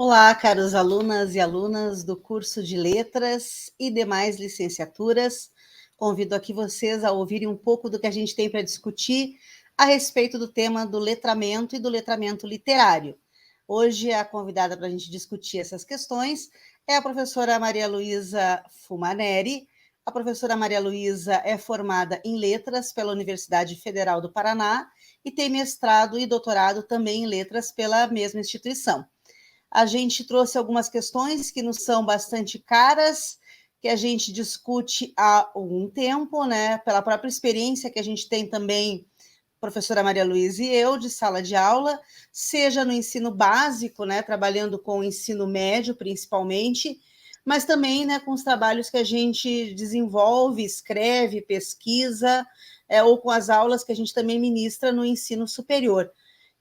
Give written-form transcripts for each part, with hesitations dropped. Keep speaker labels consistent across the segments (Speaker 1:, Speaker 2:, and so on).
Speaker 1: Olá, caros alunas e alunas do curso de Letras e demais licenciaturas. Convido aqui vocês a ouvirem um pouco do que a gente tem para discutir a respeito do tema do letramento e do letramento literário. Hoje, a convidada para a gente discutir essas questões é a professora Maria Luísa Fumaneri. A professora Maria Luísa é formada em Letras pela Universidade Federal do Paraná e tem mestrado e doutorado também em Letras pela mesma instituição. A gente trouxe algumas questões que nos são bastante caras, que a gente discute há algum tempo, né? Pela própria experiência que a gente tem também, professora Maria Luísa e eu, de sala de aula, seja no ensino básico, né? Trabalhando com o ensino médio, principalmente, mas também, né, com os trabalhos que a gente desenvolve, escreve, pesquisa, ou com as aulas que a gente também ministra no ensino superior,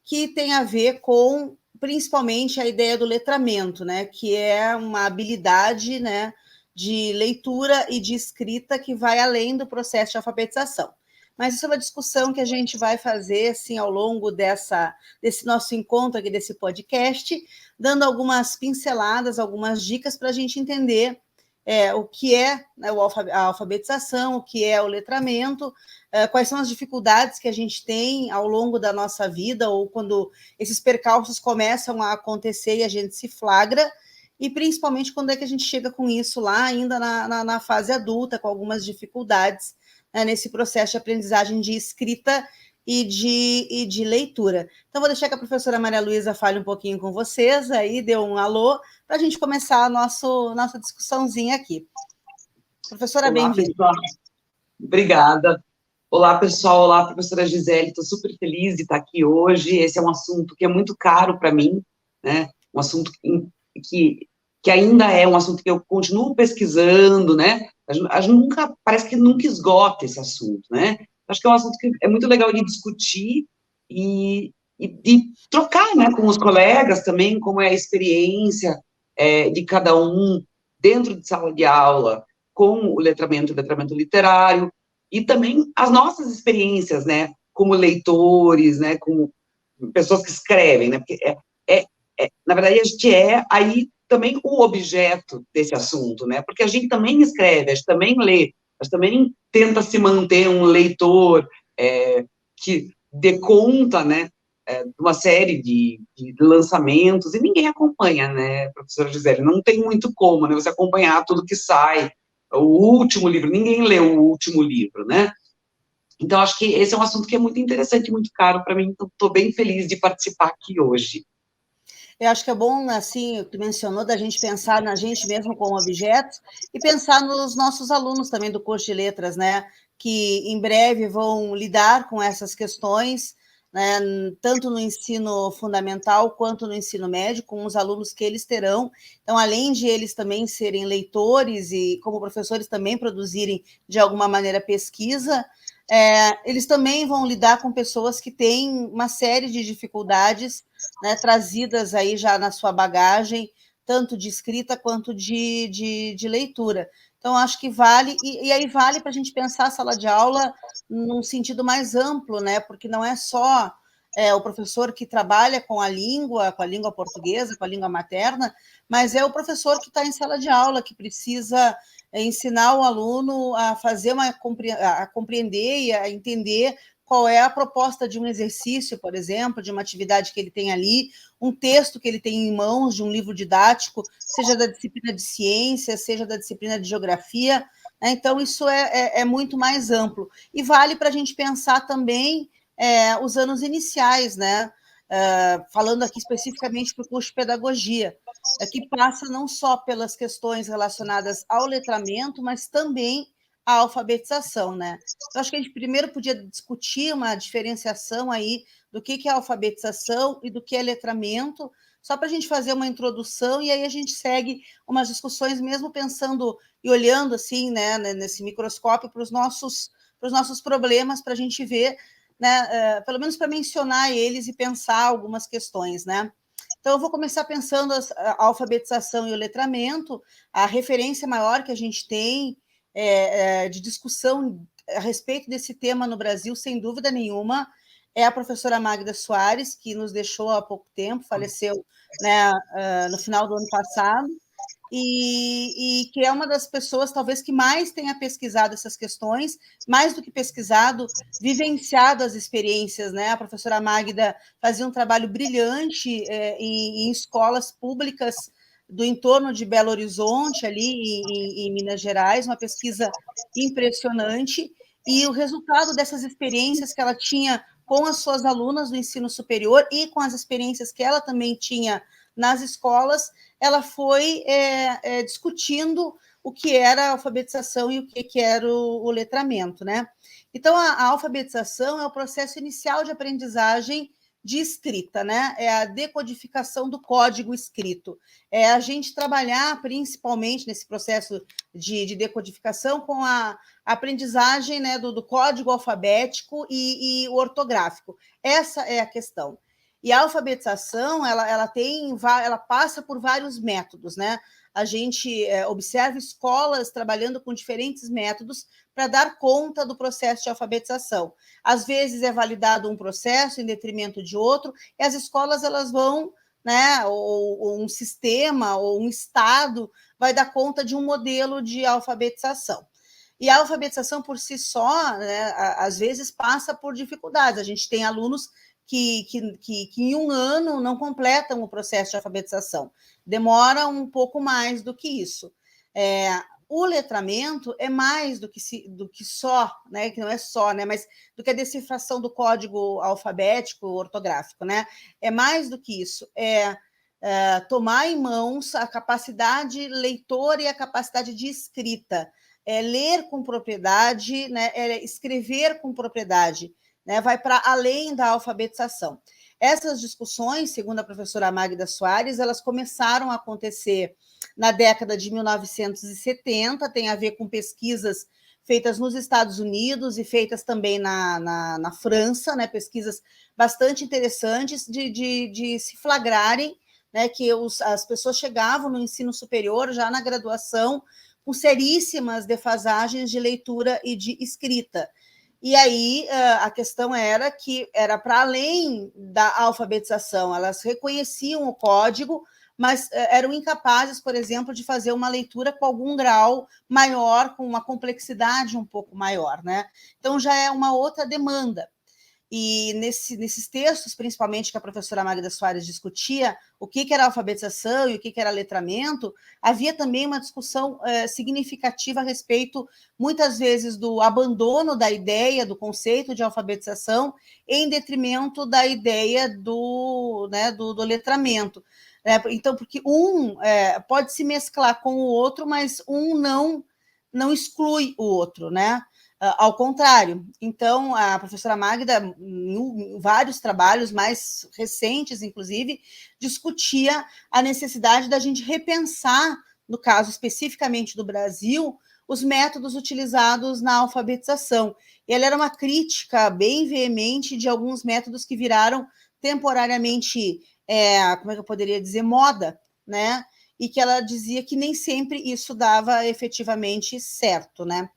Speaker 1: que tem a ver com principalmente a ideia do letramento, né, que é uma habilidade, né, de leitura e de escrita que vai além do processo de alfabetização. Mas isso é uma discussão que a gente vai fazer assim, ao longo desse nosso encontro aqui, desse podcast, dando algumas pinceladas, algumas dicas para a gente entender o que é, né, a alfabetização, o que é o letramento, quais são as dificuldades que a gente tem ao longo da nossa vida, ou quando esses percalços começam a acontecer e a gente se flagra, e principalmente quando é que a gente chega com isso lá ainda na fase adulta, com algumas dificuldades, né, nesse processo de aprendizagem de escrita e de leitura. Então, vou deixar que a professora Maria Luísa fale um pouquinho com vocês, aí dê um alô, para a gente começar a nossa discussãozinha aqui. Professora, bem-vinda.
Speaker 2: Obrigada. Olá, pessoal. Olá, professora Gisele. Estou super feliz de estar aqui hoje. Esse é um assunto que é muito caro para mim, né? Um assunto que ainda é um assunto que eu continuo pesquisando, né? A gente nunca, parece que nunca esgota esse assunto, né? Acho que é um assunto que é muito legal de discutir e de trocar, né, com os colegas também, como é a experiência de cada um dentro de sala de aula, com o letramento literário, e também as nossas experiências, né, como leitores, né, como pessoas que escrevem, né, porque na verdade, a gente aí também o objeto desse assunto, né, porque a gente também escreve, a gente também lê, a gente também tenta se manter um leitor que dê conta, né, de uma série de lançamentos, e ninguém acompanha, né, professora Gisele, não tem muito como, né, você acompanhar tudo que sai, o último livro, ninguém lê o último livro, né? Então, acho que esse é um assunto que é muito interessante, muito caro para mim, então estou bem feliz de participar aqui hoje.
Speaker 1: Eu acho que é bom, assim, o que tu mencionou, da gente pensar na gente mesmo como objetos e pensar nos nossos alunos também do curso de letras, né? Que em breve vão lidar com essas questões, né? Tanto no ensino fundamental quanto no ensino médio, com os alunos que eles terão. Então, além de eles também serem leitores e, como professores, também produzirem, de alguma maneira, pesquisa, eles também vão lidar com pessoas que têm uma série de dificuldades, né, trazidas aí já na sua bagagem, tanto de escrita quanto de leitura. Então, acho que vale, e aí vale para a gente pensar a sala de aula num sentido mais amplo, né? Porque não é só o professor que trabalha com a língua portuguesa, com a língua materna, mas é o professor que está em sala de aula, que precisa ensinar o aluno a fazer a compreender e a entender qual é a proposta de um exercício, por exemplo, de uma atividade que ele tem ali, um texto que ele tem em mãos, de um livro didático, seja da disciplina de ciência, seja da disciplina de geografia, né? Então, isso é muito mais amplo. E vale para a gente pensar também os anos iniciais, né? Falando aqui especificamente para o curso de pedagogia, que passa não só pelas questões relacionadas ao letramento, mas também à alfabetização, né? Eu acho que a gente primeiro podia discutir uma diferenciação aí do que é alfabetização e do que é letramento, só para a gente fazer uma introdução, e aí a gente segue umas discussões, mesmo pensando e olhando assim, né, nesse microscópio para os nossos problemas, para a gente ver, né, pelo menos para mencionar eles e pensar algumas questões, né? Então, eu vou começar pensando a alfabetização e o letramento, a referência maior que a gente tem de discussão a respeito desse tema no Brasil, sem dúvida nenhuma, é a professora Magda Soares, que nos deixou há pouco tempo, faleceu, né, no final do ano passado, e que é uma das pessoas, talvez, que mais tenha pesquisado essas questões, mais do que pesquisado, vivenciado as experiências, né? A professora Magda fazia um trabalho brilhante em escolas públicas do entorno de Belo Horizonte, ali em Minas Gerais, uma pesquisa impressionante, e o resultado dessas experiências que ela tinha com as suas alunas do ensino superior e com as experiências que ela também tinha nas escolas, ela foi discutindo o que era a alfabetização e o que era o letramento, né? Então, a alfabetização é o processo inicial de aprendizagem de escrita, né? É a decodificação do código escrito. É a gente trabalhar, principalmente, nesse processo de decodificação com a aprendizagem, né, do código alfabético e o ortográfico. Essa é a questão. E a alfabetização, ela passa por vários métodos, né? A gente observa escolas trabalhando com diferentes métodos para dar conta do processo de alfabetização. Às vezes é validado um processo em detrimento de outro, e as escolas elas vão, né, ou um sistema, ou um estado, vai dar conta de um modelo de alfabetização. E a alfabetização por si só, né, às vezes passa por dificuldades. A gente tem alunos que em um ano não completam o processo de alfabetização. Demora um pouco mais do que isso. O letramento é mais do que só, né, que não é só, né, mas do que a decifração do código alfabético, ortográfico, né? É mais do que isso. Tomar em mãos a capacidade leitora e a capacidade de escrita. Ler com propriedade, né, escrever com propriedade, né, vai para além da alfabetização. Essas discussões, segundo a professora Magda Soares, elas começaram a acontecer na década de 1970, tem a ver com pesquisas feitas nos Estados Unidos e feitas também na França, né, pesquisas bastante interessantes de se flagrarem, né, que as pessoas chegavam no ensino superior, já na graduação, com seríssimas defasagens de leitura e de escrita. E aí a questão era que era para além da alfabetização, elas reconheciam o código, mas eram incapazes, por exemplo, de fazer uma leitura com algum grau maior, com uma complexidade um pouco maior, né? Então já é uma outra demanda. E nesses textos, principalmente, que a professora Magda Soares discutia, o que era alfabetização e o que era letramento, havia também uma discussão significativa a respeito, muitas vezes, do abandono da ideia, do conceito de alfabetização, em detrimento da ideia do letramento. Então, porque um pode se mesclar com o outro, mas um não exclui o outro, né? Ao contrário. Então, a professora Magda, em vários trabalhos mais recentes, inclusive, discutia a necessidade da gente repensar, no caso especificamente do Brasil, os métodos utilizados na alfabetização. E ela era uma crítica bem veemente de alguns métodos que viraram temporariamente, como é que eu poderia dizer, moda, né? E que ela dizia que nem sempre isso dava efetivamente certo, né?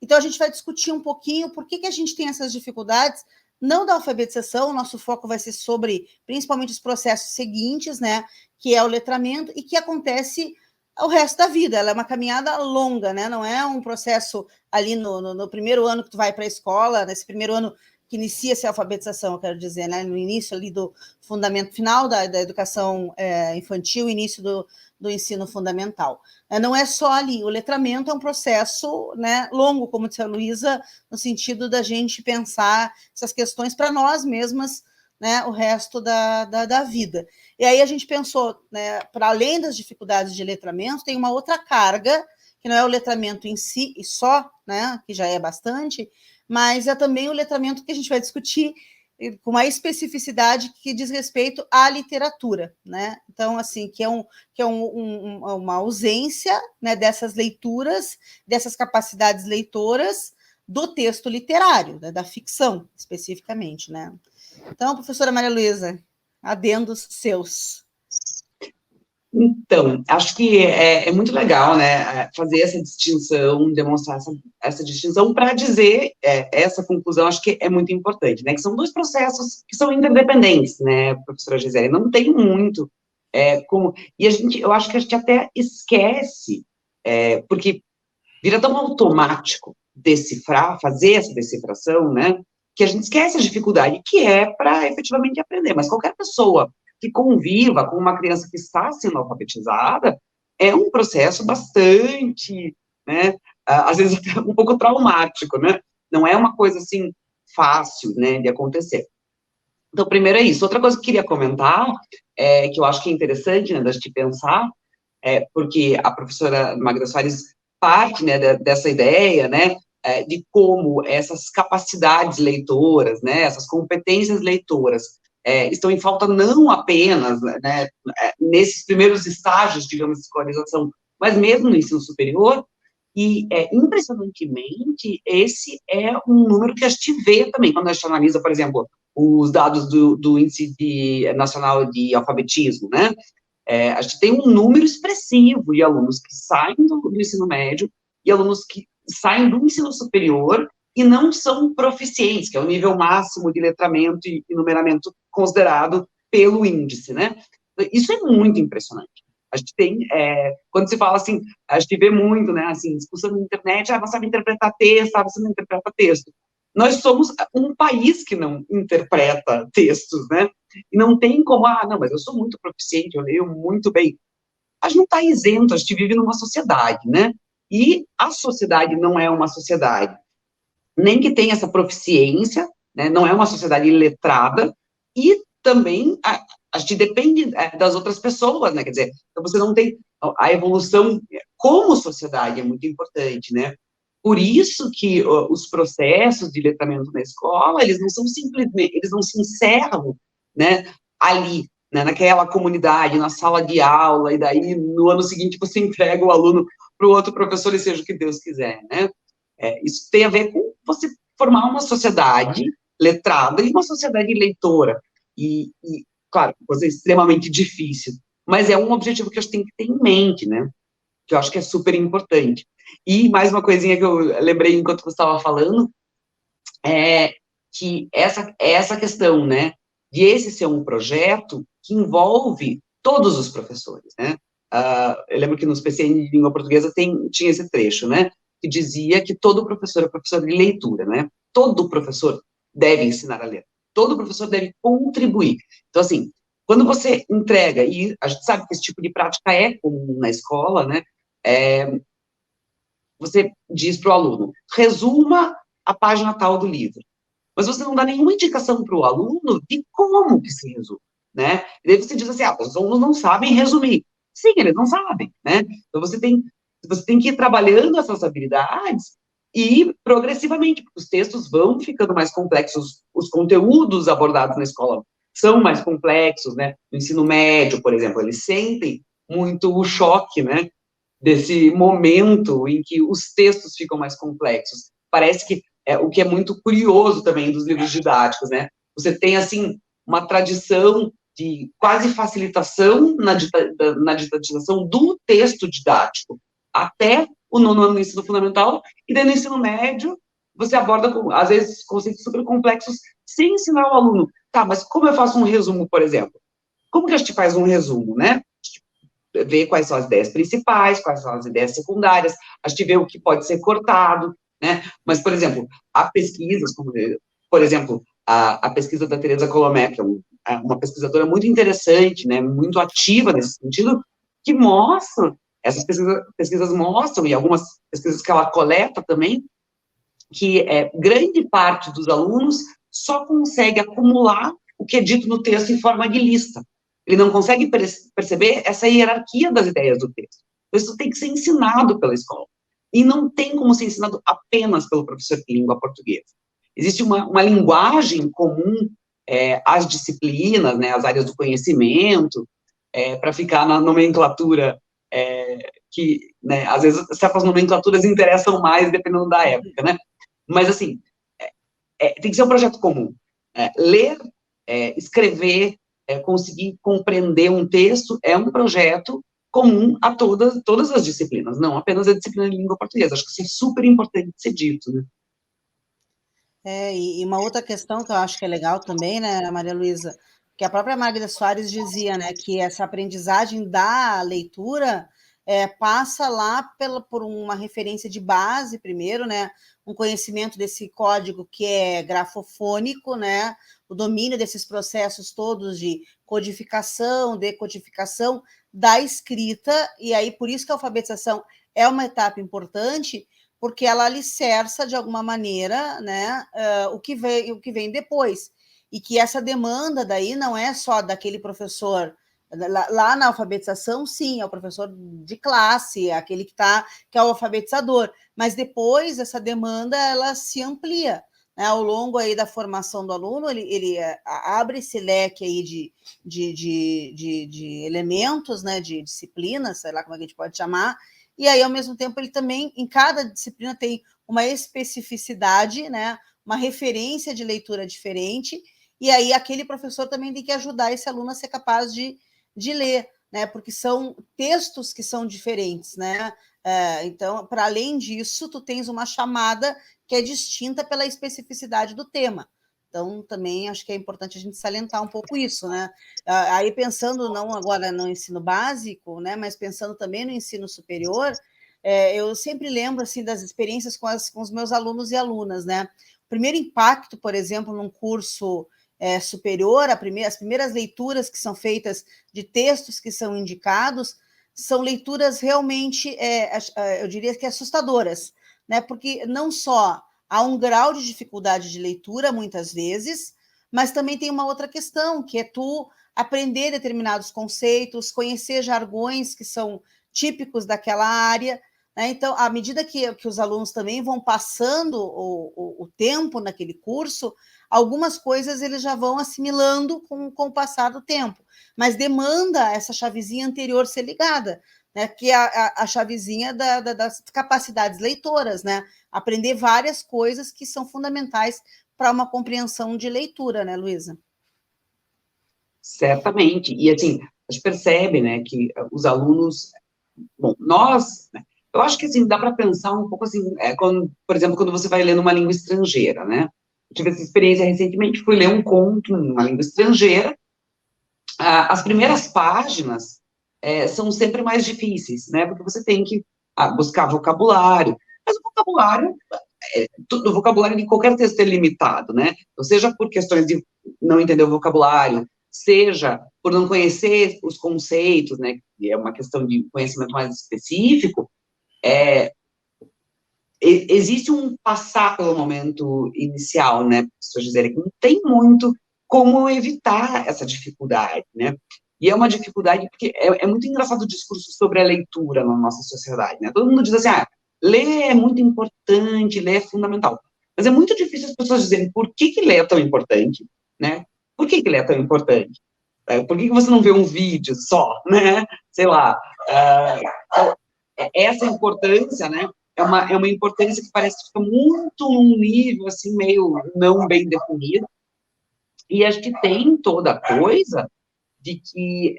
Speaker 1: Então, a gente vai discutir um pouquinho por que a gente tem essas dificuldades, não da alfabetização, o nosso foco vai ser sobre, principalmente, os processos seguintes, né, que é o letramento, e que acontece o resto da vida. Ela é uma caminhada longa, né, não é um processo ali no primeiro ano que tu vai para a escola, nesse primeiro ano que inicia-se a alfabetização, eu quero dizer, né, no início ali do fundamento final da educação infantil, início do ensino fundamental. Não é só ali, o letramento é um processo, né, longo, como disse a Luísa, no sentido da gente pensar essas questões para nós mesmas, né, o resto da vida. E aí a gente pensou, né, para além das dificuldades de letramento, tem uma outra carga, que não é o letramento em si e só, né, que já é bastante, mas é também o letramento que a gente vai discutir com uma especificidade que diz respeito à literatura, né? Então, assim, que é uma ausência, né, dessas leituras, dessas capacidades leitoras do texto literário, né, da ficção, especificamente, né? Então, professora Maria Luísa, adendos seus.
Speaker 2: Então, acho que é muito legal, né, fazer essa distinção, demonstrar essa distinção para dizer essa conclusão, acho que é muito importante, né, que são dois processos que são interdependentes, né, professora Gisele, não tem muito como, e eu acho que a gente até esquece, porque vira tão automático decifrar, fazer essa decifração, né, que a gente esquece a dificuldade que é para efetivamente aprender, mas qualquer pessoa que conviva com uma criança que está sendo alfabetizada, é um processo bastante, né, às vezes até um pouco traumático, né, não é uma coisa, assim, fácil, né, de acontecer. Então, primeiro é isso. Outra coisa que eu queria comentar, que eu acho que é interessante, né, da gente pensar, porque a professora Magda Soares parte, né, dessa ideia, né, de como essas capacidades leitoras, né, essas competências leitoras estão em falta não apenas, né, nesses primeiros estágios, digamos, de escolarização, mas mesmo no ensino superior, e, impressionantemente, esse é um número que a gente vê também, quando a gente analisa, por exemplo, os dados do Índice Nacional de Alfabetismo, né, a gente tem um número expressivo de alunos que saem do ensino médio e alunos que saem do ensino superior e não são proficientes, que é o nível máximo de letramento e numeramento considerado pelo índice, né? Isso é muito impressionante. A gente tem, quando se fala assim, a gente vê muito, né, assim, discussão na internet, não sabe interpretar texto, você não interpreta texto. Nós somos um país que não interpreta textos, né? E não tem como, não, mas eu sou muito proficiente, eu leio muito bem. A gente não está isento, a gente vive numa sociedade, né? E a sociedade não é uma sociedade nem que tenha essa proficiência, né? Não é uma sociedade iletrada, e também a gente depende das outras pessoas, né? Quer dizer, então você não tem a evolução como sociedade é muito importante, né? Por isso que os processos de letramento na escola, eles não são simplesmente, eles não se encerram, né, ali, né, naquela comunidade, na sala de aula, e daí no ano seguinte você entrega o aluno para o outro professor e seja o que Deus quiser, né? Isso tem a ver com você formar uma sociedade letrada e uma sociedade leitora, e claro, coisa extremamente difícil, mas é um objetivo que a gente tem que ter em mente, né? Que eu acho que é super importante. E mais uma coisinha que eu lembrei enquanto você estava falando, é que essa questão, né, de esse ser um projeto que envolve todos os professores, né? Eu lembro que nos PCN de língua portuguesa tinha esse trecho, né, que dizia que todo professor é professor de leitura, né? Todo professor deve ensinar a ler. Todo professor deve contribuir. Então, assim, quando você entrega, e a gente sabe que esse tipo de prática é comum na escola, né, você diz para o aluno, resuma a página tal do livro. Mas você não dá nenhuma indicação para o aluno de como que se resume, né? E daí você diz assim, os alunos não sabem resumir. Sim, eles não sabem, né? Então você tem que ir trabalhando essas habilidades e progressivamente, porque os textos vão ficando mais complexos, os conteúdos abordados na escola são mais complexos, né? No ensino médio, por exemplo, eles sentem muito o choque, né, desse momento em que os textos ficam mais complexos. Parece que o que é muito curioso também dos livros didáticos, né? Você tem, assim, uma tradição de quase facilitação na digitalização do texto didático, até o nono ano do ensino fundamental, e daí no ensino médio, você aborda, às vezes, conceitos super complexos, sem ensinar o aluno. Tá, mas como eu faço um resumo, por exemplo? Como que a gente faz um resumo, né? Ver quais são as ideias principais, quais são as ideias secundárias, a gente vê o que pode ser cortado, né? Mas, por exemplo, há pesquisas, como, por exemplo, a pesquisa da Teresa Colomé, que é uma pesquisadora muito interessante, né, muito ativa nesse sentido, que mostra, essas pesquisas mostram, e algumas pesquisas que ela coleta também, que grande parte dos alunos só consegue acumular o que é dito no texto em forma de lista. Ele não consegue perceber essa hierarquia das ideias do texto. Isso tem que ser ensinado pela escola. E não tem como ser ensinado apenas pelo professor de língua portuguesa. Existe uma linguagem comum às disciplinas, né, às áreas do conhecimento, para ficar na nomenclatura que, né, às vezes, certas nomenclaturas interessam mais dependendo da época, né? Mas, assim, tem que ser um projeto comum. Ler, escrever, conseguir compreender um texto é um projeto comum a todas as disciplinas, não apenas a disciplina de língua portuguesa. Acho que isso é super importante de ser dito, né?
Speaker 1: E uma outra questão que eu acho que é legal também, né, Maria Luísa, que a própria Magda Soares dizia, né, que essa aprendizagem da leitura passa lá por uma referência de base primeiro, né, um conhecimento desse código que é grafofônico, né, o domínio desses processos todos de codificação, decodificação da escrita, e aí por isso que a alfabetização é uma etapa importante, porque ela alicerça, de alguma maneira, né, o que vem depois. E que essa demanda daí não é só daquele professor. Lá na alfabetização, sim, é o professor de classe, é aquele que é o alfabetizador. Mas depois, essa demanda, ela se amplia. Né, ao longo aí da formação do aluno, ele abre esse leque aí de elementos, né, de disciplinas, sei lá como é que a gente pode chamar, e aí, ao mesmo tempo, ele também, em cada disciplina, tem uma especificidade, né, uma referência de leitura diferente, e aí aquele professor também tem que ajudar esse aluno a ser capaz de ler, né, porque são textos que são diferentes, né, então, para além disso, tu tens uma chamada que é distinta pela especificidade do tema. Então, também acho que é importante a gente salientar um pouco isso, né? Aí pensando não agora no ensino básico, né, mas pensando também no ensino superior, eu sempre lembro assim das experiências com os meus alunos e alunas, né? O primeiro impacto, por exemplo, num curso superior, as primeiras leituras que são feitas de textos que são indicados são leituras realmente, eu diria que assustadoras, né? Porque não só há um grau de dificuldade de leitura, muitas vezes, mas também tem uma outra questão, que é tu aprender determinados conceitos, conhecer jargões que são típicos daquela área, né? Então, à medida que os alunos também vão passando o tempo naquele curso, algumas coisas eles já vão assimilando com o passar do tempo, mas demanda essa chavezinha anterior ser ligada, né? Que é a chavezinha das capacidades leitoras, né? Aprender várias coisas que são fundamentais para uma compreensão de leitura, né, Luísa?
Speaker 2: Certamente. E, assim, a gente percebe, né, que os alunos... Bom, nós... Né, eu acho que, assim, dá para pensar um pouco, assim, por exemplo, quando você vai lendo uma língua estrangeira, né? Eu tive essa experiência recentemente, fui ler um conto em uma língua estrangeira. As primeiras páginas são sempre mais difíceis, né? Porque você tem que buscar vocabulário. Mas o vocabulário de qualquer texto é limitado, né? Ou seja, por questões de não entender o vocabulário, seja por não conhecer os conceitos, né? Que é uma questão de conhecimento mais específico, existe um passar pelo momento inicial, né, professor Gisele, que não tem muito como evitar essa dificuldade, né, e é uma dificuldade porque é muito engraçado o discurso sobre a leitura na nossa sociedade, né, todo mundo diz assim, ler é muito importante, ler é fundamental, mas é muito difícil as pessoas dizerem por que ler é tão importante, né, por que ler é tão importante? Por que você não vê um vídeo só, né, sei lá, então, essa importância, né, é uma importância que parece que fica muito num nível, assim, meio não bem definido, e acho que tem toda a coisa de que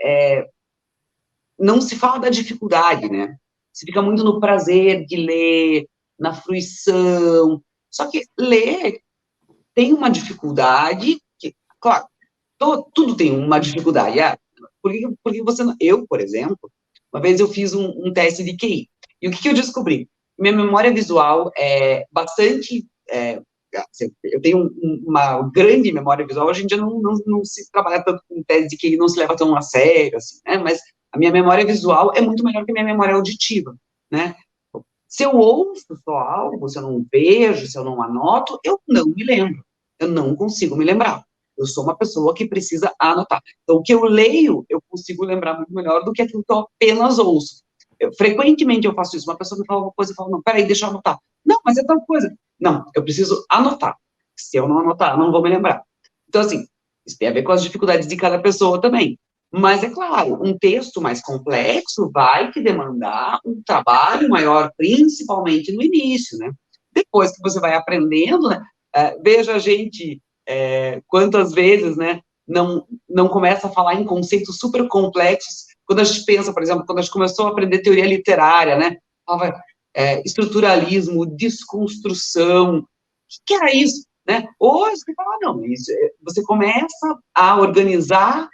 Speaker 2: não se fala da dificuldade, né, se fica muito no prazer de ler, na fruição, só que ler tem uma dificuldade, que, claro, tudo tem uma dificuldade, porque você, eu, por exemplo, uma vez eu fiz um teste de QI, e o que eu descobri? Minha memória visual é bastante, eu tenho uma grande memória visual, hoje em dia não se trabalha tanto com teste de QI, não se leva tão a sério, assim, né, mas a minha memória visual é muito melhor que a minha memória auditiva, né, se eu ouço só algo, se eu não vejo, se eu não anoto, eu não me lembro, eu não consigo me lembrar. Eu sou uma pessoa que precisa anotar. Então, o que eu leio, eu consigo lembrar muito melhor do que aquilo que eu apenas ouço. Frequentemente eu faço isso. Uma pessoa me fala uma coisa e fala, não, peraí, deixa eu anotar. Não, mas é tal coisa. Não, eu preciso anotar. Se eu não anotar, eu não vou me lembrar. Então, assim, isso tem a ver com as dificuldades de cada pessoa também. Mas, é claro, um texto mais complexo vai te demandar um trabalho maior, principalmente no início, né? Depois que você vai aprendendo, né? Veja a gente, quantas vezes, né? não começa a falar em conceitos super complexos. Quando a gente pensa, por exemplo, quando a gente começou a aprender teoria literária, né? Falava, estruturalismo, desconstrução, o que era isso? Né? Hoje, você fala, não, isso, você começa a organizar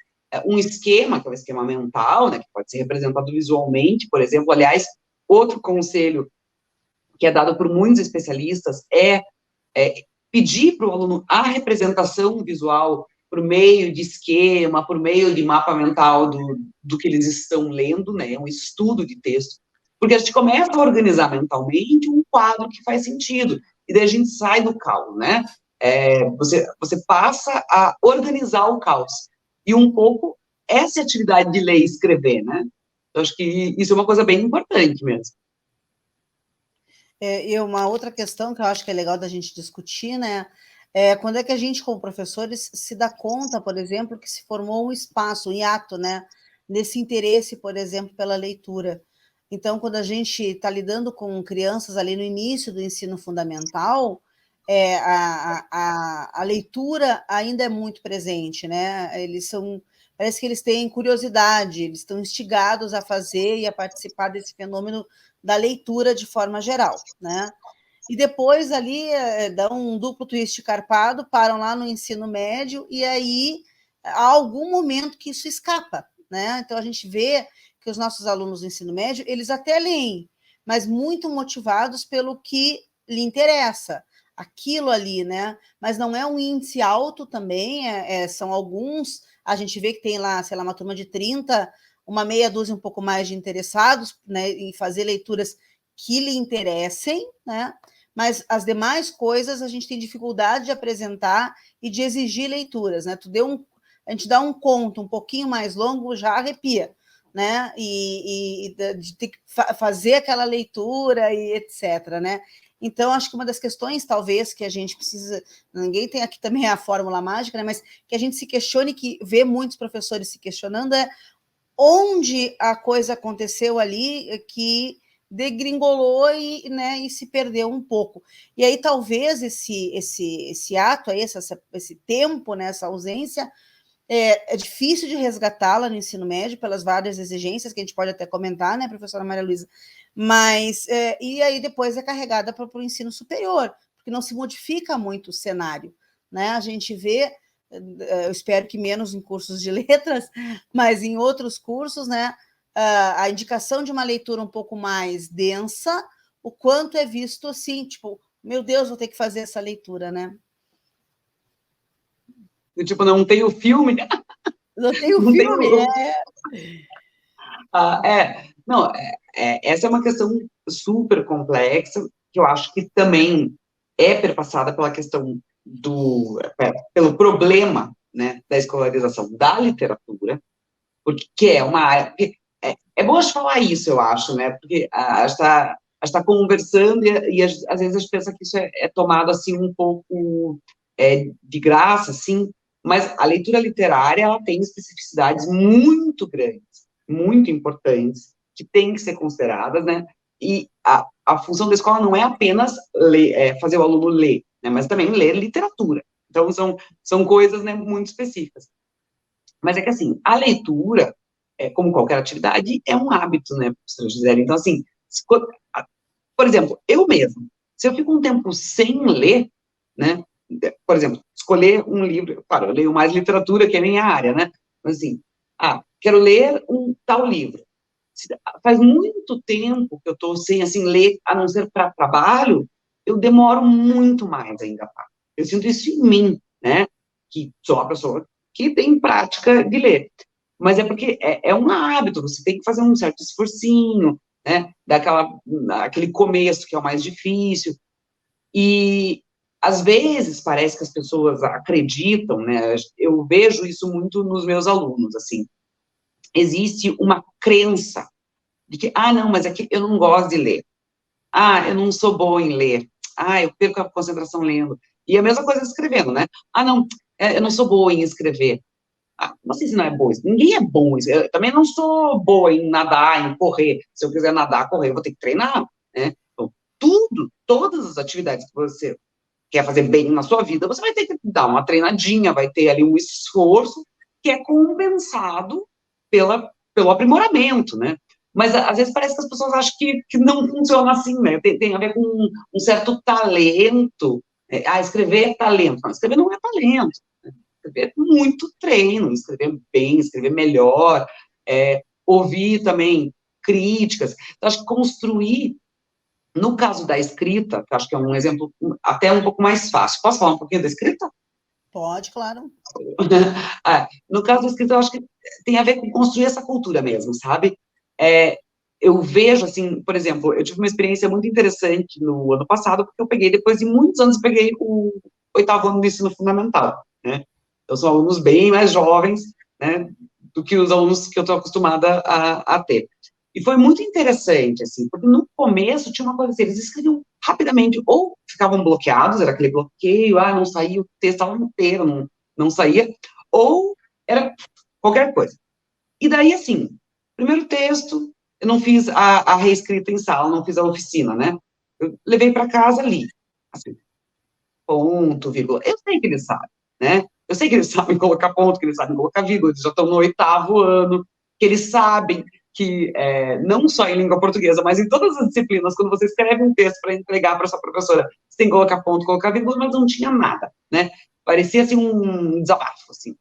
Speaker 2: um esquema, que é o esquema mental, né, que pode ser representado visualmente, por exemplo. Aliás, outro conselho que é dado por muitos especialistas é pedir para o aluno a representação visual por meio de esquema, por meio de mapa mental do que eles estão lendo, né, um estudo de texto, porque a gente começa a organizar mentalmente um quadro que faz sentido, e daí a gente sai do caos, né, você passa a organizar o caos, e um pouco essa é a atividade de ler e escrever, né, eu acho que isso é uma coisa bem importante mesmo.
Speaker 1: E uma outra questão que eu acho que é legal da gente discutir, né, é quando é que a gente, como professores, se dá conta, por exemplo, que se formou um espaço, um hiato, né, nesse interesse, por exemplo, pela leitura. Então, quando a gente está lidando com crianças ali no início do ensino fundamental, a leitura ainda é muito presente, né? Parece que eles têm curiosidade, eles estão instigados a fazer e a participar desse fenômeno da leitura de forma geral, né? E depois ali dão um duplo twist carpado, param lá no ensino médio, e aí há algum momento que isso escapa, né? Então a gente vê que os nossos alunos do ensino médio, eles até leem, mas muito motivados pelo que lhe interessa, aquilo ali, né? Mas não é um índice alto também, são alguns, a gente vê que tem lá, sei lá, uma turma de 30, uma meia dúzia um pouco mais de interessados, né, em fazer leituras que lhe interessem, né? Mas as demais coisas a gente tem dificuldade de apresentar e de exigir leituras, né? A gente dá um conto um pouquinho mais longo, já arrepia, né? E de ter que fazer aquela leitura e etc, né? Então, acho que uma das questões, talvez, que a gente precisa, ninguém tem aqui também a fórmula mágica, né? Mas que a gente se questione, que vê muitos professores se questionando, é onde a coisa aconteceu ali que degringolou né, e se perdeu um pouco. E aí talvez esse ato, aí, esse tempo, né, essa ausência, é difícil de resgatá-la no ensino médio pelas várias exigências que a gente pode até comentar, né, professora Maria Luísa? Mas, e aí depois é carregada para o ensino superior, porque não se modifica muito o cenário, né? A gente vê, eu espero que menos em cursos de letras, mas em outros cursos, né, a indicação de uma leitura um pouco mais densa, o quanto é visto assim, tipo, meu Deus, vou ter que fazer essa leitura, né?
Speaker 2: Tipo, não tem o filme, né?
Speaker 1: Não tem o
Speaker 2: não
Speaker 1: filme,
Speaker 2: não, essa é uma questão super complexa, que eu acho que também é perpassada pela questão pelo problema, né, da escolarização da literatura, porque é uma área, é bom a gente falar isso, eu acho, né, porque a gente está conversando e às vezes a gente pensa que isso é tomado, assim, um pouco de graça, assim, mas a leitura literária, ela tem especificidades muito grandes, muito importantes, que têm que ser consideradas, né, e a função da escola não é apenas fazer o aluno ler, né, mas também ler literatura. Então, são coisas, né, muito específicas. Mas é que, assim, a leitura, como qualquer atividade, é um hábito, né, professora Gisele? Então, assim, por exemplo, eu mesmo, se eu fico um tempo sem ler, né, por exemplo, escolher um livro, claro, eu leio mais literatura, que é a minha área, né, mas assim, quero ler um tal livro. Faz muito tempo que eu estou sem, assim, ler, a não ser para trabalho, eu demoro muito mais ainda. Eu sinto isso em mim, né, que sou uma pessoa que tem prática de ler. Mas é porque é um hábito, você tem que fazer um certo esforcinho, né, aquele começo que é o mais difícil, e às vezes parece que as pessoas acreditam, né, eu vejo isso muito nos meus alunos, assim, existe uma crença de que, não, mas é que eu não gosto de ler, eu não sou boa em ler, eu perco a concentração lendo, e a mesma coisa escrevendo, né, não, eu não sou boa em escrever. Como assim se não é boa? Ninguém é bom. Eu também não sou boa em nadar, em correr. Se eu quiser nadar, correr, eu vou ter que treinar, né? Então, todas as atividades que você quer fazer bem na sua vida, você vai ter que dar uma treinadinha, vai ter ali um esforço que é compensado pelo aprimoramento, né? Mas, às vezes, parece que as pessoas acham que não funciona assim, né? Tem a ver com um certo talento. Escrever é talento. Não, escrever não é talento. Né? Escrever é muito treino, escrever bem, escrever melhor, ouvir também críticas. Então, acho que construir, no caso da escrita, que acho que é um exemplo até um pouco mais fácil. Posso falar um pouquinho da escrita?
Speaker 1: Pode, claro.
Speaker 2: No caso da escrita, eu acho que tem a ver com construir essa cultura mesmo, sabe? Eu vejo, assim, por exemplo, eu tive uma experiência muito interessante no ano passado, porque eu peguei, depois de muitos anos, eu peguei o 8º ano do ensino fundamental, né? Então, são alunos bem mais jovens, né, do que os alunos que eu estou acostumada a ter. E foi muito interessante, assim, porque no começo tinha uma coisa assim, eles escreviam rapidamente, ou ficavam bloqueados, era aquele bloqueio, não saía o texto a aula inteiro, não saía, ou era qualquer coisa. E daí, assim, primeiro texto, eu não fiz a reescrita em sala, não fiz a oficina, né? Eu levei para casa, li, assim, ponto, vírgula. Eu sei que eles sabem, né? Eu sei que eles sabem colocar ponto, que eles sabem colocar vírgula, eles já estão no 8º ano, que eles sabem que, não só em língua portuguesa, mas em todas as disciplinas, quando você escreve um texto para entregar para sua professora, você tem que colocar ponto, colocar vírgula, mas não tinha nada, né? Parecia, assim, um desabafo, assim,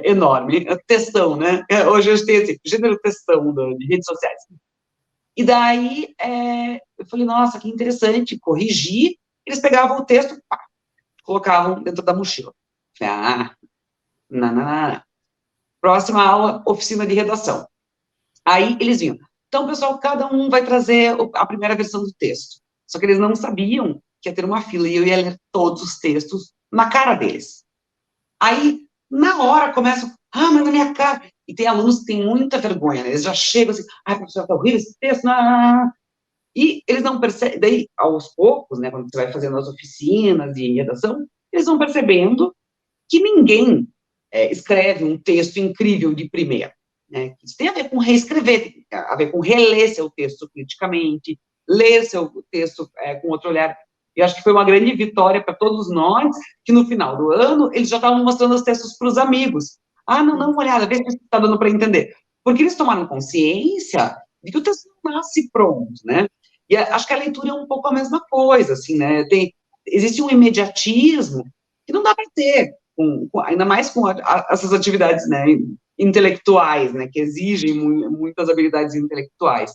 Speaker 2: enorme, textão, né? Hoje a gente tem, assim, gênero textão de redes sociais. E daí, eu falei, nossa, que interessante, corrigi, eles pegavam o texto, pá, colocavam dentro da mochila. Falei, não. Próxima aula, oficina de redação. Aí eles vinham. Então, pessoal, cada um vai trazer a primeira versão do texto. Só que eles não sabiam que ia ter uma fila e eu ia ler todos os textos na cara deles. Aí, na hora, começam, mas na minha cara. E tem alunos que têm muita vergonha, né? Eles já chegam assim, professor, tá horrível esse texto, não. E eles não percebem, daí, aos poucos, né, quando você vai fazendo as oficinas de redação, eles vão percebendo que ninguém escreve um texto incrível de primeira. Né? Isso tem a ver com reescrever, tem a ver com reler seu texto criticamente, ler seu texto com outro olhar. Eu acho que foi uma grande vitória para todos nós, que no final do ano, eles já estavam mostrando os textos para os amigos. Não, dá uma olhada, vê se está dando para entender. Porque eles tomaram consciência de que o texto não nasce pronto, né? E acho que a leitura é um pouco a mesma coisa, assim, né? Existe um imediatismo que não dá para ter, ainda mais com essas atividades, né, intelectuais, né, que exigem muitas habilidades intelectuais.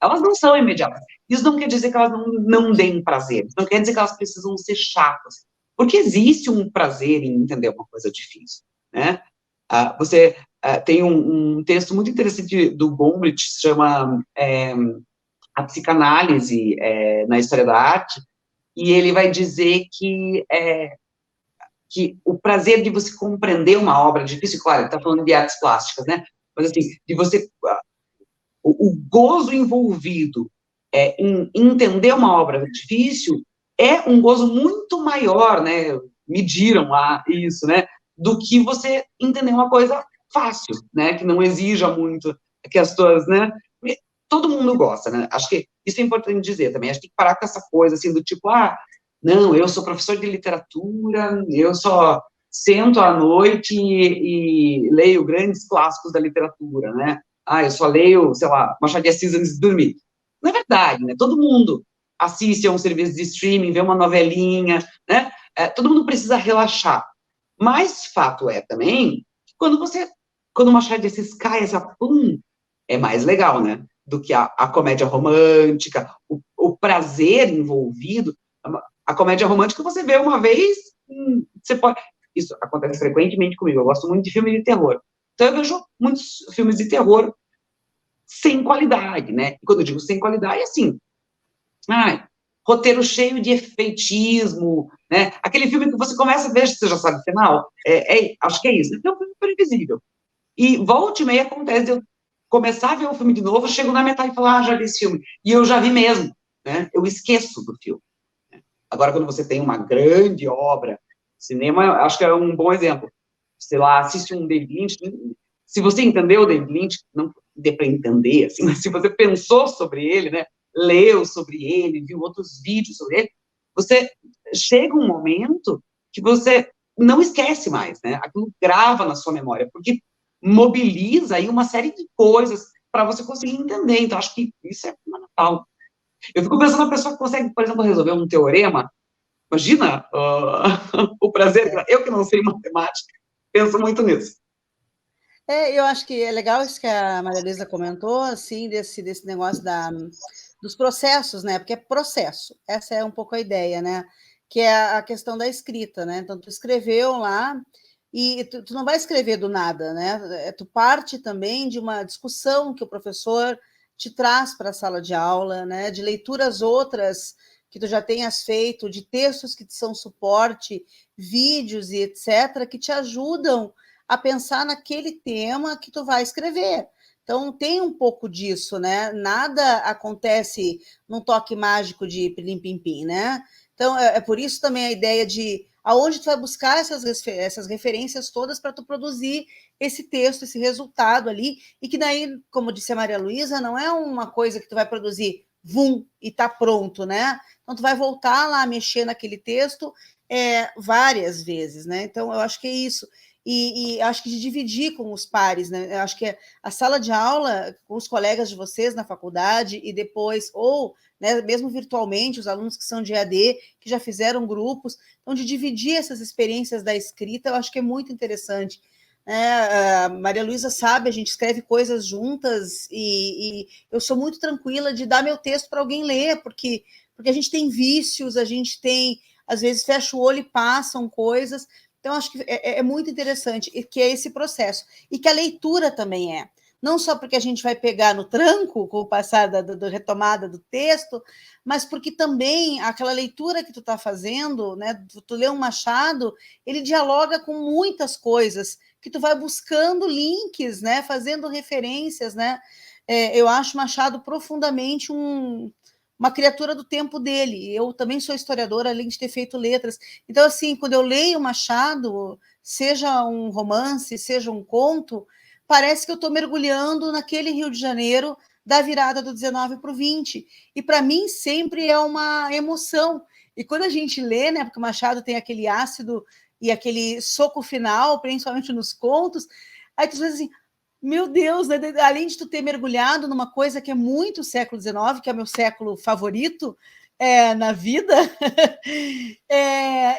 Speaker 2: Elas não são imediatas. Isso não quer dizer que elas não deem prazer, não quer dizer que elas precisam ser chatas, porque existe um prazer em entender uma coisa difícil, né? Você tem um texto muito interessante do Gombrich, se chama A Psicanálise na História da Arte, e ele vai dizer que o prazer de você compreender uma obra difícil, claro, ele está falando de artes plásticas, né? Mas, assim, de você... O gozo envolvido em entender uma obra difícil é um gozo muito maior, né? Mediram lá isso, né? Do que você entender uma coisa fácil, né? Que não exija muito, que as tuas, né? Todo mundo gosta, né? Acho que isso é importante dizer também. A gente tem que parar com essa coisa, assim, do tipo, não, eu sou professor de literatura, eu só sento à noite e leio grandes clássicos da literatura, né? Eu só leio, sei lá, Machado de Assis antes de dormir. Não é verdade, né? Todo mundo assiste a um serviço de streaming, vê uma novelinha, né? Todo mundo precisa relaxar. Mas fato é também que quando o Machado de Assis cai, é mais legal, né? Do que a comédia romântica, o prazer envolvido. A comédia romântica você vê uma vez, você pode... Isso acontece frequentemente comigo, eu gosto muito de filme de terror. Então eu vejo muitos filmes de terror sem qualidade, né? E quando eu digo sem qualidade, é assim, roteiro cheio de efeitismo, né? Aquele filme que você começa a ver, você já sabe o final, acho que é isso. Então é um filme previsível. E volta e meia acontece de eu começar a ver o filme de novo, eu chego na metade e falo, já vi esse filme. E eu já vi mesmo, né? Eu esqueço do filme. Agora, quando você tem uma grande obra, cinema, acho que é um bom exemplo. Sei lá, assiste um David Lynch, se você entendeu o David Lynch, não dê para entender, assim, mas se você pensou sobre ele, né, leu sobre ele, viu outros vídeos sobre ele, você chega um momento que você não esquece mais, né? Aquilo grava na sua memória, porque mobiliza aí uma série de coisas para você conseguir entender. Então, acho que isso é fundamental. Eu fico pensando na pessoa que consegue, por exemplo, resolver um teorema. Imagina o prazer. Eu que não sei matemática, penso muito nisso.
Speaker 1: Eu acho que é legal isso que a Maria Luísa comentou, assim, desse negócio dos processos, né? Porque é processo, essa é um pouco a ideia, né? Que é a questão da escrita, né? Então, tu escreveu lá e tu não vai escrever do nada, né? Tu parte também de uma discussão que o professor te traz para a sala de aula, né? De leituras outras que tu já tenhas feito, de textos que são suporte, vídeos e etc., que te ajudam a pensar naquele tema que tu vai escrever. Então, tem um pouco disso, né? Nada acontece num toque mágico de pilim-pim-pim, né? Então, é por isso também a ideia de aonde tu vai buscar essas referências todas para tu produzir esse texto, esse resultado ali, e que daí, como disse a Maria Luísa, não é uma coisa que tu vai produzir, vum, e tá pronto, né? Então, tu vai voltar lá a mexer naquele texto várias vezes, né? Então, eu acho que é isso. E acho que de dividir com os pares, né? Eu acho que a sala de aula com os colegas de vocês na faculdade e depois, ou né, mesmo virtualmente, os alunos que são de EAD, que já fizeram grupos, então de dividir essas experiências da escrita, eu acho que é muito interessante. A Maria Luísa sabe, a gente escreve coisas juntas e eu sou muito tranquila de dar meu texto para alguém ler, porque a gente tem vícios, a gente tem, às vezes, fecha o olho e passam coisas. Então, acho que é muito interessante que é esse processo. E que a leitura também é. Não só porque a gente vai pegar no tranco com o passar da retomada do texto, mas porque também aquela leitura que tu está fazendo, né, tu lê um Machado, ele dialoga com muitas coisas, que tu vai buscando links, né, fazendo referências, né? Eu acho Machado profundamente uma criatura do tempo dele. Eu também sou historiadora, além de ter feito letras. Então, assim, quando eu leio Machado, seja um romance, seja um conto, parece que eu estou mergulhando naquele Rio de Janeiro da virada do 19 para o 20. E para mim sempre é uma emoção. E quando a gente lê, né, porque o Machado tem aquele ácido e aquele soco final, principalmente nos contos, aí tu diz assim, meu Deus, né? Além de tu ter mergulhado numa coisa que é muito século XIX, que é o meu século favorito na vida,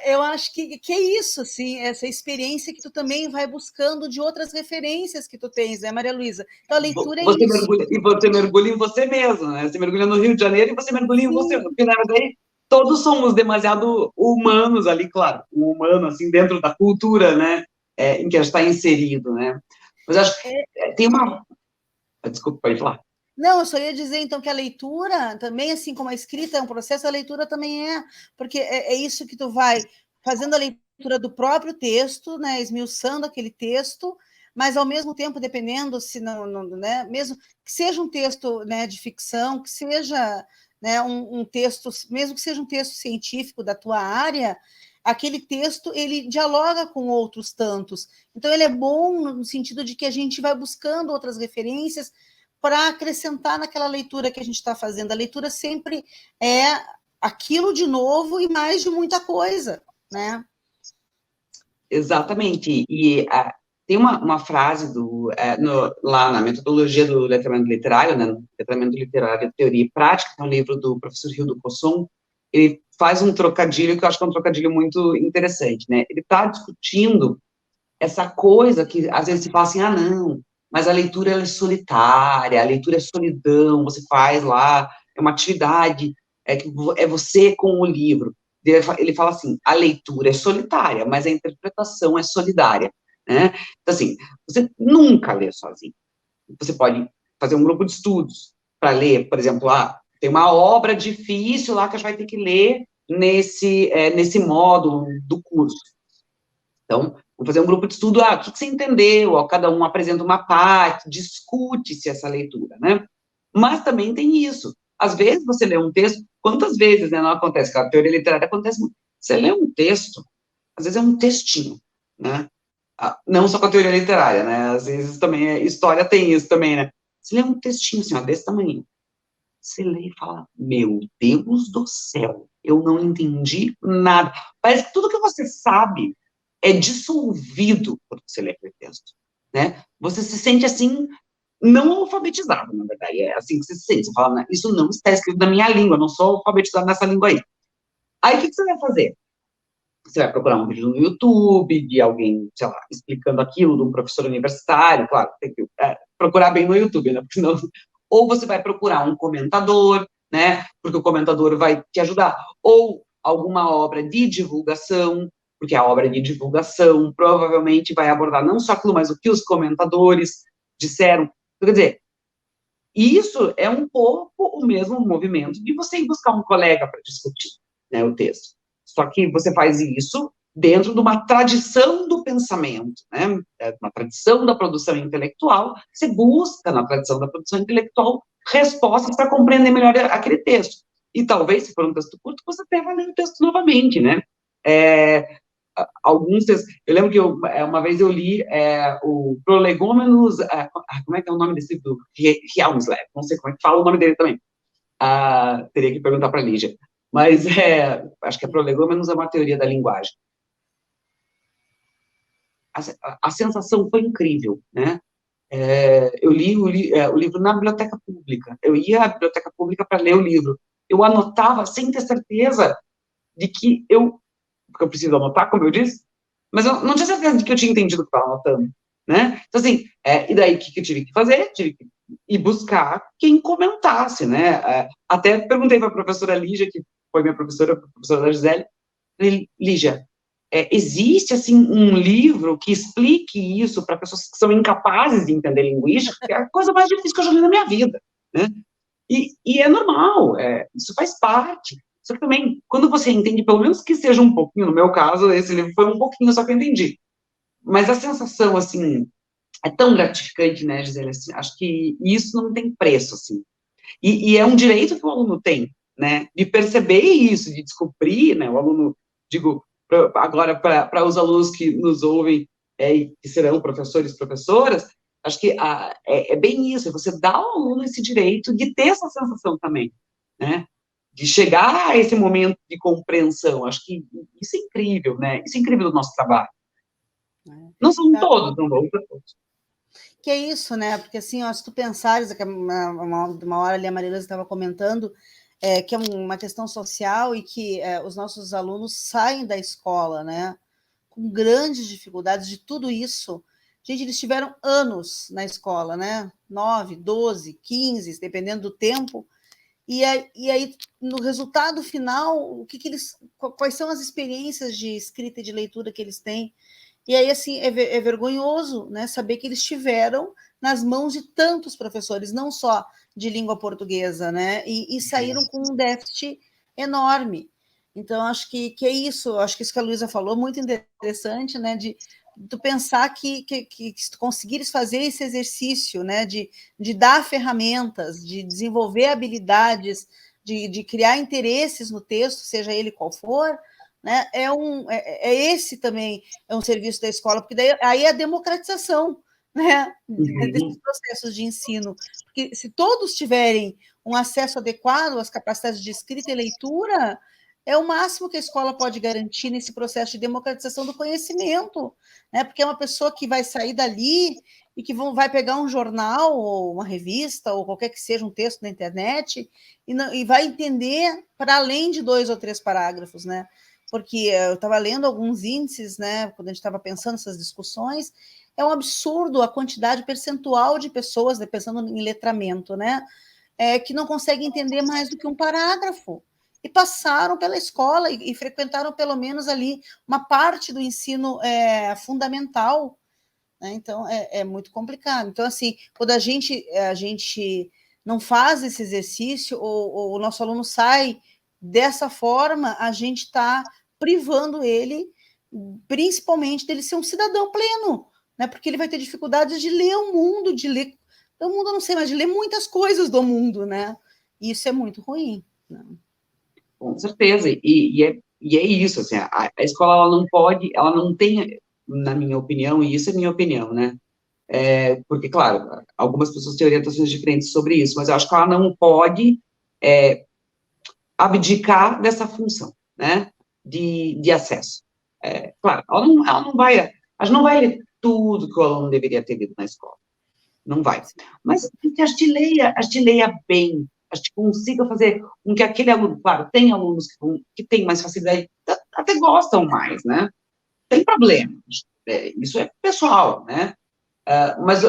Speaker 1: eu acho que é isso, assim, essa experiência que tu também vai buscando de outras referências que tu tens, né, Maria Luísa? Então, a leitura é
Speaker 2: Você
Speaker 1: isso.
Speaker 2: mergulha, e você mergulha em você mesmo, né? Você mergulha no Rio de Janeiro e você mergulha em você.
Speaker 1: Sim.
Speaker 2: Porque, na verdade, todos somos demasiado humanos ali, claro. O humano, assim, dentro da cultura, né? Em que a gente está inserido, né? Mas acho que tem uma... Desculpa, pode falar.
Speaker 1: Não, eu só ia dizer, então, que a leitura também, assim como a escrita é um processo, a leitura também porque é isso que tu vai fazendo a leitura do próprio texto, né, esmiuçando aquele texto, mas, ao mesmo tempo, dependendo se não, né, mesmo que seja um texto, né, de ficção, que seja, né, um texto, mesmo que seja um texto científico da tua área, aquele texto, ele dialoga com outros tantos. Então, ele é bom no sentido de que a gente vai buscando outras referências, para acrescentar naquela leitura que a gente está fazendo. A leitura sempre é aquilo de novo e mais de muita coisa, né?
Speaker 2: Exatamente. E tem uma frase lá na metodologia do letramento literário, né, letramento literário, teoria e prática, que é um livro do professor Hildo Kosson. Ele faz um trocadilho que eu acho que é um trocadilho muito interessante, né? Ele está discutindo essa coisa que às vezes se fala assim, não, mas a leitura ela é solitária, a leitura é solidão, você faz lá, é uma atividade, é você com o livro. Ele fala assim, a leitura é solitária, mas a interpretação é solidária, né? Então, assim, você nunca lê sozinho. Você pode fazer um grupo de estudos para ler, por exemplo, tem uma obra difícil lá que a gente vai ter que ler nesse módulo do curso. Então, vamos fazer um grupo de estudo, o que você entendeu, cada um apresenta uma parte, discute-se essa leitura, né? Mas também tem isso. Às vezes você lê um texto, quantas vezes, né, não acontece, com a teoria literária acontece muito. Você lê um texto, às vezes é um textinho, né? Não só com a teoria literária, né? Às vezes também, história tem isso também, né? Você lê um textinho, assim, desse tamanho. você lê e fala, meu Deus do céu, eu não entendi nada. Parece que tudo que você sabe é dissolvido quando você lê aquele texto, né? Você se sente assim, não alfabetizado, na verdade, é assim que você se sente. Você fala, isso não está escrito na minha língua, eu não sou alfabetizado nessa língua aí. Aí, o que você vai fazer? Você vai procurar um vídeo no YouTube de alguém, sei lá, explicando aquilo, de um professor universitário, claro, tem que procurar bem no YouTube, né, porque senão... Ou você vai procurar um comentador, né, porque o comentador vai te ajudar, ou alguma obra de divulgação, porque a obra de divulgação provavelmente vai abordar não só aquilo, mas o que os comentadores disseram. Quer dizer, isso é um pouco o mesmo movimento de você ir buscar um colega para discutir, né, o texto. Só que você faz isso dentro de uma tradição do pensamento, né, uma tradição da produção intelectual. Você busca, na tradição da produção intelectual, respostas para compreender melhor aquele texto. E talvez, se for um texto curto, você até vai ler o texto novamente, né. Alguns textos, eu lembro que uma vez eu li o Prolegômenos, como é que é o nome desse livro? Hjelmslev, não sei como é que fala o nome dele também, teria que perguntar para a Lígia, mas acho que Prolegômenos é uma teoria da linguagem. A sensação foi incrível, né? Eu li o livro na biblioteca pública, eu ia à biblioteca pública para ler o livro, eu anotava sem ter certeza de que porque eu preciso anotar, como eu disse, mas eu não tinha certeza de que eu tinha entendido o que estava anotando, né? Então, assim, e daí, o que eu tive que fazer? Tive que ir buscar quem comentasse, né? Até perguntei para a professora Lígia, que foi minha professora, a professora da Gisele, Lígia, existe, assim, um livro que explique isso para pessoas que são incapazes de entender linguística, que é a coisa mais difícil que eu já li na minha vida, né? E é normal, isso faz parte. Só que também, quando você entende, pelo menos que seja um pouquinho, no meu caso, esse livro foi um pouquinho só que eu entendi. Mas a sensação, assim, é tão gratificante, né, Gisele? Assim, acho que isso não tem preço, assim. E é um direito que o aluno tem, né, de perceber isso, de descobrir, né, o aluno, digo, agora para os alunos que nos ouvem, e que serão professores, professoras, acho que é bem isso, você dá ao aluno esse direito de ter essa sensação também, né, de chegar a esse momento de compreensão. Acho que isso é incrível, né, isso é incrível do nosso trabalho. Não são todos, não vão para todos.
Speaker 1: Que é isso, né? Porque assim, ó, se tu pensares, uma hora ali a Maria estava comentando, que é uma questão social e que os nossos alunos saem da escola, né? Com grandes dificuldades de tudo isso. Gente, eles tiveram anos na escola, né? 9, 12, 15, dependendo do tempo. E aí, no resultado final, quais são as experiências de escrita e de leitura que eles têm? E aí, assim, é vergonhoso, né, saber que eles tiveram nas mãos de tantos professores, não só de língua portuguesa, né, e saíram com um déficit enorme. Então, acho que é isso, acho que isso que a Luísa falou, muito interessante, né, de tu pensar que se tu conseguires fazer esse exercício, né, de dar ferramentas, de desenvolver habilidades, de criar interesses no texto, seja ele qual for, né, esse também é um serviço da escola, porque daí aí é a democratização, né, desses processos de ensino, porque se todos tiverem um acesso adequado às capacidades de escrita e leitura, é o máximo que a escola pode garantir nesse processo de democratização do conhecimento, né, porque é uma pessoa que vai sair dali e que vai pegar um jornal, ou uma revista, ou qualquer que seja um texto na internet, e vai entender para além de 2 ou 3 parágrafos, né, porque eu estava lendo alguns índices, né, quando a gente estava pensando nessas discussões, é um absurdo a quantidade percentual de pessoas, né, pensando em letramento, né, que não conseguem entender mais do que um parágrafo, e passaram pela escola e frequentaram pelo menos ali uma parte do ensino fundamental, né, então é muito complicado. Então, assim, quando a gente não faz esse exercício, ou o nosso aluno sai dessa forma, a gente está privando ele, principalmente, dele ser um cidadão pleno, né? Porque ele vai ter dificuldades de ler o mundo, eu não sei, mas de ler muitas coisas do mundo, né? E isso é muito ruim, né?
Speaker 2: Com certeza, e é isso, assim, a escola, ela não tem, na minha opinião, e isso é minha opinião, né, porque, claro, algumas pessoas têm orientações diferentes sobre isso, mas eu acho que ela não pode abdicar dessa função, né, de acesso. Claro, ela não vai, a gente não vai ler tudo que o aluno deveria ter lido na escola, não vai, mas que a gente leia bem, a gente consiga fazer com que aquele aluno, claro, tem alunos que têm mais facilidade, até gostam mais, né, tem problema, isso é pessoal, né, mas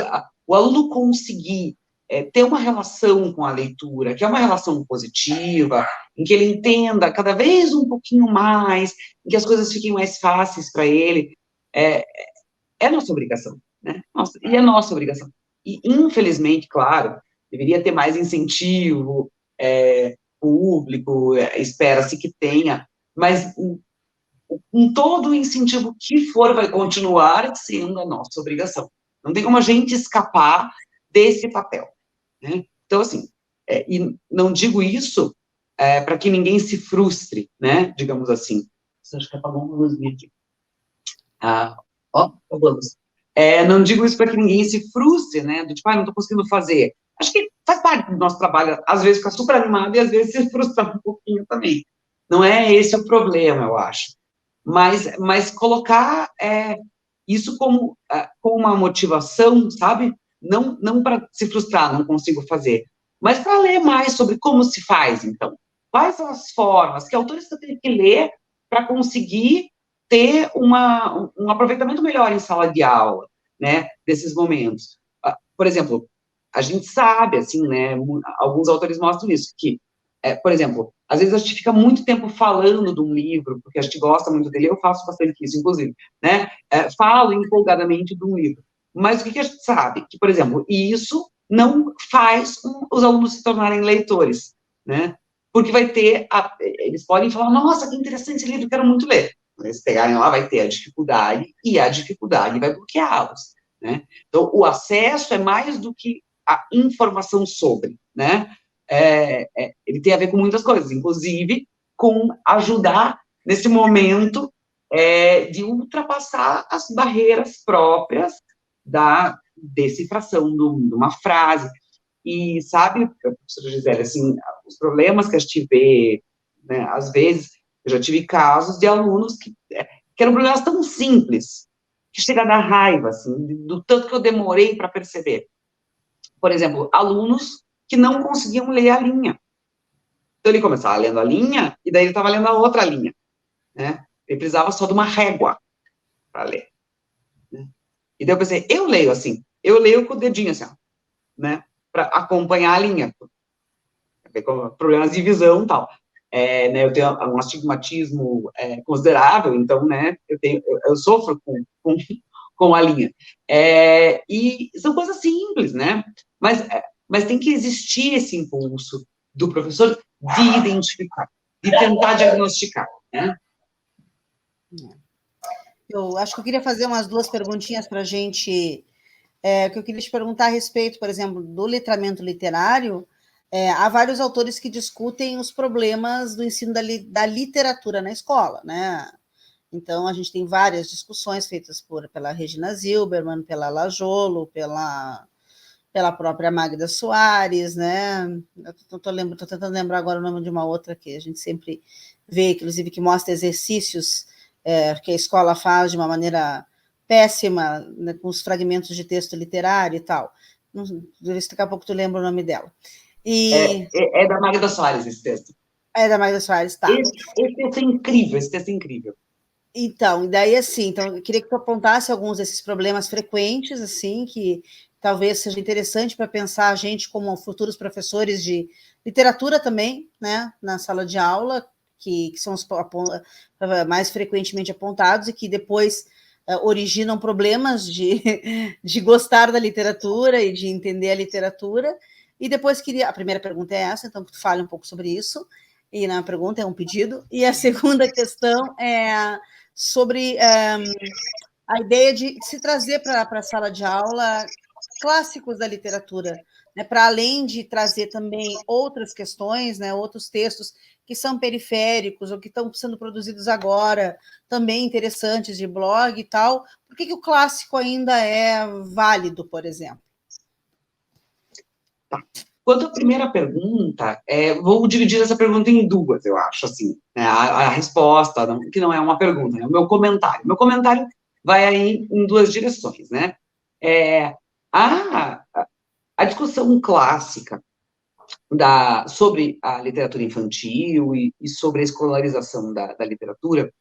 Speaker 2: o aluno conseguir ter uma relação com a leitura, que é uma relação positiva, em que ele entenda cada vez um pouquinho mais, em que as coisas fiquem mais fáceis para ele, é nossa obrigação, né? E é nossa obrigação. E, infelizmente, claro, deveria ter mais incentivo público, espera-se que tenha, mas com todo o incentivo que for, vai continuar sendo a nossa obrigação. Não tem como a gente escapar desse papel, né? Então, assim, e não digo isso para que ninguém se frustre, né? Digamos assim. Você acha que apagou uma luzinha aqui? Vamos. Não digo isso para que ninguém se frustre, né? Do tipo, não estou conseguindo fazer. Acho que faz parte do nosso trabalho, às vezes ficar super animado e às vezes se frustrar um pouquinho também. Não é esse o problema, eu acho. Mas colocar isso como uma motivação, sabe? Não para se frustrar, não consigo fazer, mas para ler mais sobre como se faz, então. Quais são as formas, que autores eu tenho que ler para conseguir ter um aproveitamento melhor em sala de aula, né, desses momentos. Por exemplo, a gente sabe, assim, né, alguns autores mostram isso, que, por exemplo, às vezes a gente fica muito tempo falando de um livro, porque a gente gosta muito dele, eu faço bastante isso, inclusive, né, falo empolgadamente de um livro, mas o que a gente sabe? Que, por exemplo, isso não faz os alunos se tornarem leitores, né, porque vai ter, eles podem falar, nossa, que interessante esse livro, quero muito ler. Eles pegarem lá, vai ter a dificuldade, e a dificuldade vai bloqueá-los, né? Então, o acesso é mais do que a informação sobre, né? Ele tem a ver com muitas coisas, inclusive com ajudar nesse momento de ultrapassar as barreiras próprias da decifração de uma frase. E sabe, professora Gisele, assim, os problemas que a gente vê, né, às vezes, eu já tive casos de alunos que eram problemas tão simples, que chega a dar raiva, assim, do tanto que eu demorei para perceber. Por exemplo, alunos que não conseguiam ler a linha. Então, ele começava lendo a linha, e daí ele estava lendo a outra linha, né? Ele precisava só de uma régua para ler. Né? E daí eu pensei, eu leio assim, eu leio com o dedinho assim, ó, né? Para acompanhar a linha. Com problemas de visão e tal. Né, eu tenho um astigmatismo considerável, então, né, eu sofro com a linha. E são coisas simples, né, mas tem que existir esse impulso do professor de identificar, de tentar diagnosticar, né.
Speaker 1: Eu acho que eu queria fazer umas duas perguntinhas para a gente, que eu queria te perguntar a respeito, por exemplo, do letramento literário. Há vários autores que discutem os problemas do ensino da literatura na escola, né? Então, a gente tem várias discussões feitas pela Regina Zilberman, pela Lajolo, pela própria Magda Soares, né? Estou tentando lembrar agora o nome de uma outra que a gente sempre vê, inclusive, que mostra exercícios que a escola faz de uma maneira péssima, né, com os fragmentos de texto literário e tal. Não, daqui a pouco tu lembra o nome dela.
Speaker 2: É da Magda Soares esse texto.
Speaker 1: É da Magda Soares, tá.
Speaker 2: Esse texto é incrível, esse texto é incrível.
Speaker 1: Então, e daí, assim, eu queria que tu apontasse alguns desses problemas frequentes, assim, que talvez seja interessante para pensar a gente como futuros professores de literatura também, né, na sala de aula, que são os mais frequentemente apontados e que depois originam problemas de gostar da literatura e de entender a literatura. E depois a primeira pergunta é essa, então que tu fale um pouco sobre isso, e na pergunta é um pedido, e a segunda questão é sobre a ideia de se trazer para a sala de aula clássicos da literatura, né, para além de trazer também outras questões, né, outros textos que são periféricos ou que estão sendo produzidos agora, também interessantes de blog e tal. Por que o clássico ainda é válido, por exemplo?
Speaker 2: Tá. Quanto à primeira pergunta, vou dividir essa pergunta em duas, eu acho, assim, né, a resposta, que não é uma pergunta, né, o meu comentário. Meu comentário vai aí em duas direções, né? A, a discussão clássica sobre a literatura infantil e sobre a escolarização da literatura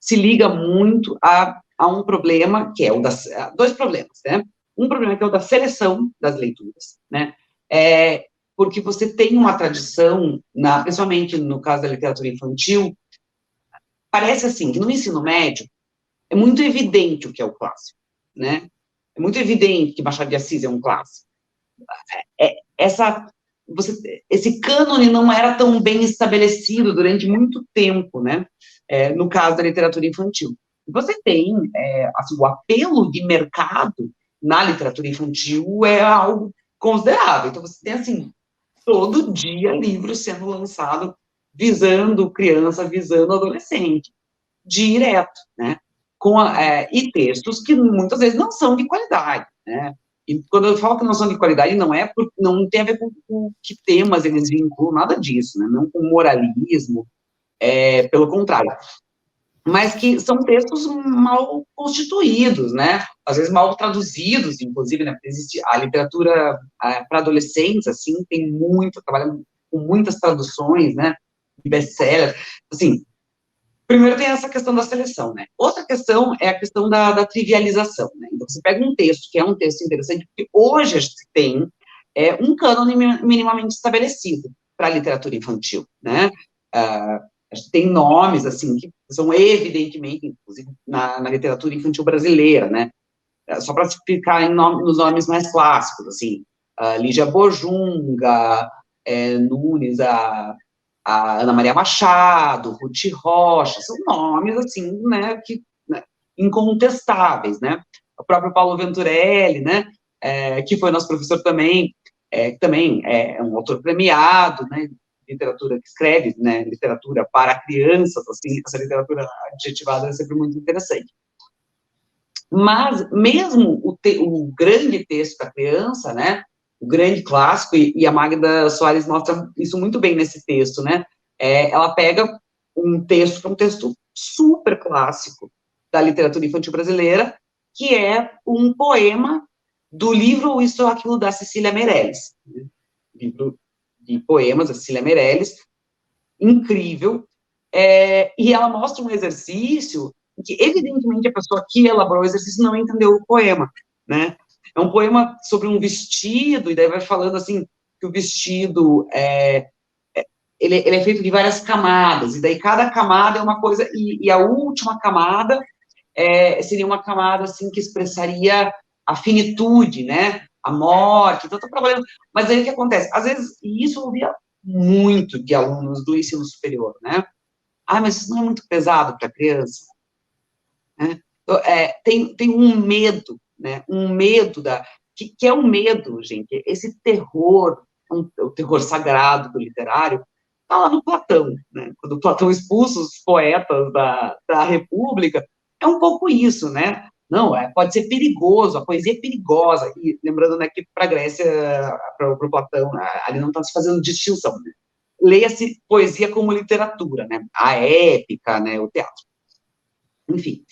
Speaker 2: se liga muito a um problema, que é dois problemas, né? Um problema que é o da seleção das leituras, né? Porque você tem uma tradição, principalmente no caso da literatura infantil, parece assim, que no ensino médio é muito evidente o que é o clássico, né? É muito evidente que Machado de Assis é um clássico. Esse cânone não era tão bem estabelecido durante muito tempo, né? No caso da literatura infantil. Você tem, assim, o apelo de mercado na literatura infantil é algo considerável. Então, você tem, assim, todo dia livros sendo lançados visando criança, visando adolescente, direto, né? E textos que muitas vezes não são de qualidade, né? E quando eu falo que não são de qualidade, não tem a ver com que temas eles vinculam, nada disso, né? Não com moralismo, pelo contrário. Mas que são textos mal constituídos, né? Às vezes mal traduzidos, inclusive, né? Existe a literatura para adolescentes, assim, trabalha com muitas traduções, né? Best-seller, assim. Primeiro tem essa questão da seleção, né? Outra questão é a questão da trivialização, né? Então, você pega um texto, que é um texto interessante, porque hoje a gente tem um cânone minimamente estabelecido para a literatura infantil, né? A gente tem nomes, assim, que são evidentemente, inclusive, na literatura infantil brasileira, né? Só para ficar nos nomes mais clássicos, assim, Lígia Bojunga, Nunes, a Ana Maria Machado, Ruth Rocha, são nomes, assim, né, incontestáveis, né? O próprio Paulo Venturelli, né, que foi nosso professor também, que também é um autor premiado, né, literatura que escreve, né, literatura para crianças, assim, essa literatura adjetivada é sempre muito interessante. Mas, mesmo o grande texto da criança, né, o grande clássico, e a Magda Soares mostra isso muito bem nesse texto, né, ela pega um texto, que é um texto super clássico da literatura infantil brasileira, que é um poema do livro Isso ou Aquilo, da Cecília Meirelles, né, livro de poemas da Cecília Meirelles, incrível, e ela mostra um exercício que, evidentemente, a pessoa que elaborou o exercício não entendeu o poema, né? É um poema sobre um vestido, e daí vai falando, assim, que o vestido ele é feito de várias camadas, e daí cada camada é uma coisa, e a última camada seria uma camada, assim, que expressaria a finitude, né? A morte, então, estou trabalhando, mas aí o que acontece? Às vezes, e isso eu ouvia muito de alunos do ensino superior, né? Mas isso não é muito pesado para a criança, né? Tem um medo, né? Um medo que é um medo, gente, esse terror, o terror sagrado do literário, está lá no Platão, né? Quando Platão expulsa os poetas da República, é um pouco isso, né? Não, pode ser perigoso, a poesia é perigosa, e lembrando, né, que para a Grécia, para o Platão, ali não está se fazendo distinção, né? Leia-se poesia como literatura, né? A épica, né? O teatro. Enfim.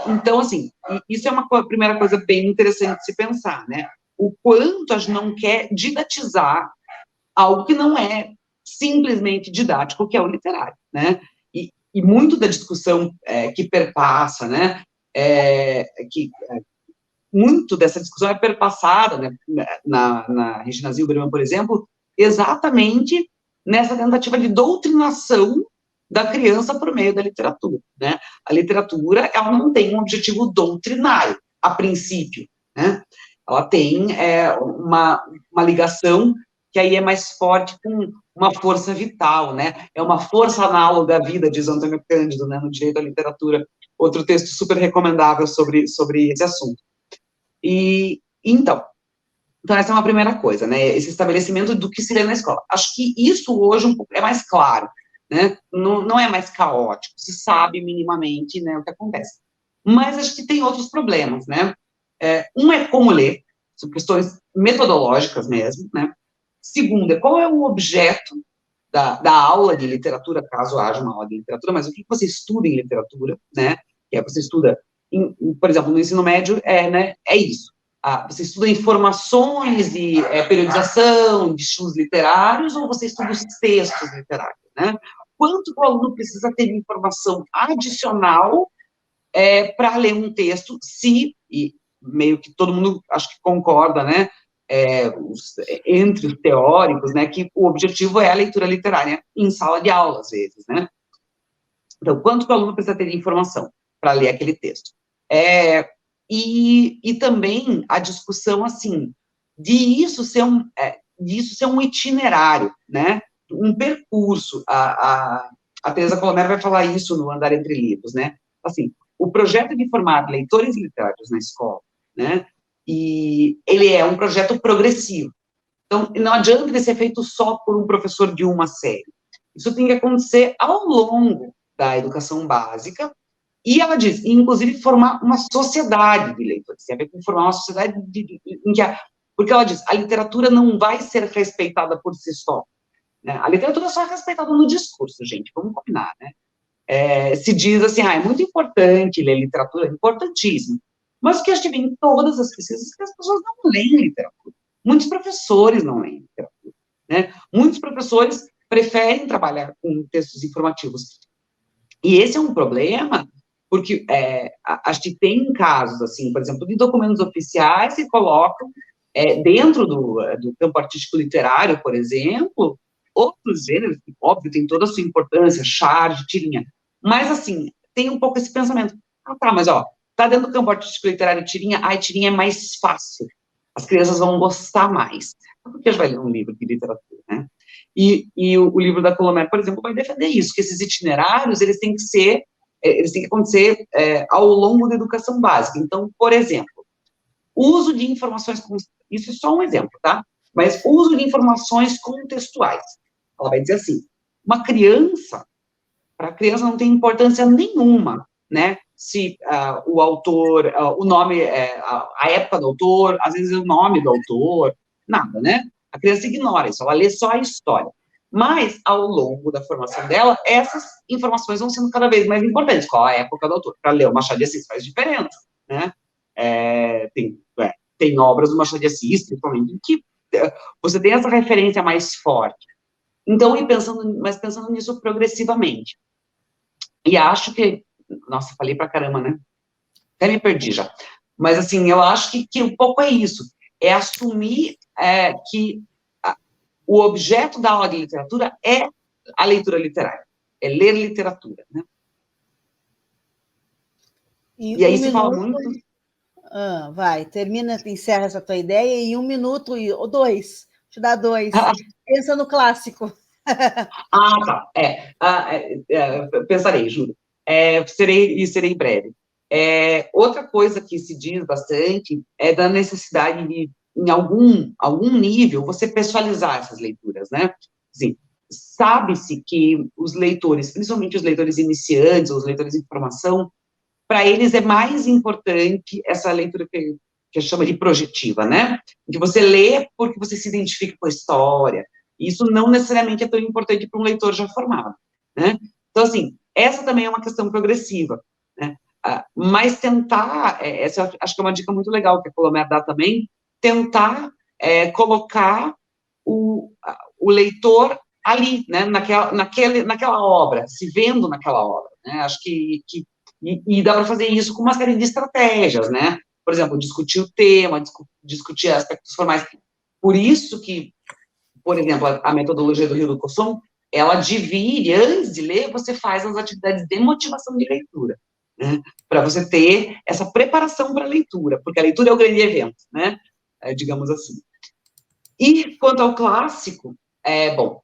Speaker 2: Então, assim, isso é uma primeira coisa bem interessante de se pensar, né? O quanto a gente não quer didatizar algo que não é simplesmente didático, que é o literário, né? E muito da discussão que perpassa, né? Muito dessa discussão é perpassada, né, na Regina Zilberman, por exemplo, exatamente nessa tentativa de doutrinação da criança por meio da literatura, né? A literatura, ela não tem um objetivo doutrinário, a princípio, né? Ela tem uma ligação que aí é mais forte com uma força vital, né? É uma força análoga à vida, diz Antônio Cândido, né, no Direito à Literatura, outro texto super recomendável sobre esse assunto. Então, essa é uma primeira coisa, né, esse estabelecimento do que se lê na escola. Acho que isso hoje um pouco é mais claro, né, não é mais caótico, se sabe minimamente, né, o que acontece. Mas acho que tem outros problemas, né, um é como ler, são questões metodológicas mesmo, né, Segunda, qual é o objeto da aula de literatura, caso haja uma aula de literatura, mas o que você estuda em literatura, né? Que é você estuda, por exemplo, no ensino médio, né, é isso. Você estuda informações de periodização, de estilos literários, ou você estuda os textos literários, né? Quanto o aluno precisa ter informação adicional para ler um texto, se, e meio que todo mundo acho que concorda, né, entre os teóricos, né, que o objetivo é a leitura literária em sala de aula, às vezes, né. Então, quanto que o aluno precisa ter de informação para ler aquele texto? E também a discussão, assim, de isso ser um itinerário, né, um percurso. A Teresa Colomer vai falar isso no Andar Entre Livros, né, assim, o projeto de formar leitores literários na escola, né, e ele é um projeto progressivo. Então, não adianta ele ser feito só por um professor de uma série. Isso tem que acontecer ao longo da educação básica, e ela diz, inclusive, formar uma sociedade de leitores, tem a ver com formar uma sociedade em que porque ela diz, a literatura não vai ser respeitada por si só, né? A literatura só é respeitada no discurso, gente, vamos combinar, né? Se diz assim, é muito importante ler literatura, é importantíssimo, mas o que a gente vê em todas as pesquisas é que as pessoas não leem literatura. Muitos professores não leem literatura, né? Muitos professores preferem trabalhar com textos informativos. E esse é um problema, porque a gente tem casos, assim, por exemplo, de documentos oficiais que colocam dentro do campo artístico literário, por exemplo, outros gêneros, que, óbvio, tem toda a sua importância, charge, tirinha, mas, assim, tem um pouco esse pensamento, tá, mas, tá dentro do campo artístico literário tirinha, tirinha é mais fácil, as crianças vão gostar mais, porque já vai ler um livro de literatura, né? E o livro da Colomer, por exemplo, vai defender isso, que esses itinerários, eles têm que acontecer ao longo da educação básica. Então, por exemplo, uso de informações, isso é só um exemplo, tá? Mas uso de informações contextuais. Ela vai dizer assim, para a criança não tem importância nenhuma, né? Se o autor, o nome, a época do autor, às vezes o nome do autor, nada, né? A criança ignora isso, ela lê só a história. Mas, ao longo da formação dela, essas informações vão sendo cada vez mais importantes. Qual a época do autor? Para ler o Machado de Assis faz diferença, né? Tem obras do Machado de Assis, principalmente, que você tem essa referência mais forte. Então, pensando nisso progressivamente. E acho que, nossa, falei pra caramba, né? Até me perdi já. Mas, assim, eu acho que um pouco é isso. É assumir que o objeto da aula de literatura é a leitura literária. É ler literatura, né? E aí se fala muito...
Speaker 1: vai, termina, encerra essa tua ideia em 1 minuto, ou 2, te dá 2. Pensa no clássico.
Speaker 2: Tá. Pensarei, juro. Serei breve. Outra coisa que se diz bastante é da necessidade de, em algum nível, você pessoalizar essas leituras, né? Assim, sabe-se que os leitores, principalmente os leitores iniciantes, ou os leitores de formação, para eles é mais importante essa leitura que a gente chama de projetiva, né? Que você lê porque você se identifica com a história. Isso não necessariamente é tão importante para um leitor já formado, né? Então, assim, essa também é uma questão progressiva, né? Mas tentar, essa acho que é uma dica muito legal que a Colomer dá também, tentar colocar o leitor ali, né? Naquela obra, se vendo naquela obra, né? Acho que e dá para fazer isso com uma série de estratégias, né? Por exemplo, discutir o tema, discutir aspectos formais. Por isso que, por exemplo, a metodologia do Rio do Cosson, ela divide, antes de ler, você faz as atividades de motivação de leitura, né? Para você ter essa preparação para a leitura, porque a leitura é o grande evento, né? Digamos assim. E, quanto ao clássico, bom,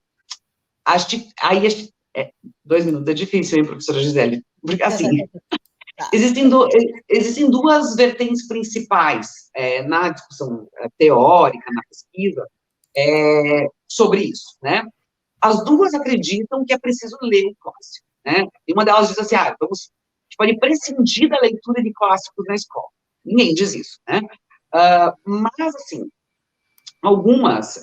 Speaker 2: aí 2 minutos é difícil, hein, professora Gisele? Porque, assim, existem duas vertentes principais na discussão teórica, na pesquisa, sobre isso, né? As duas acreditam que é preciso ler o clássico, né? E uma delas diz assim, a gente pode prescindir da leitura de clássicos na escola. Ninguém diz isso, né? Mas, assim, algumas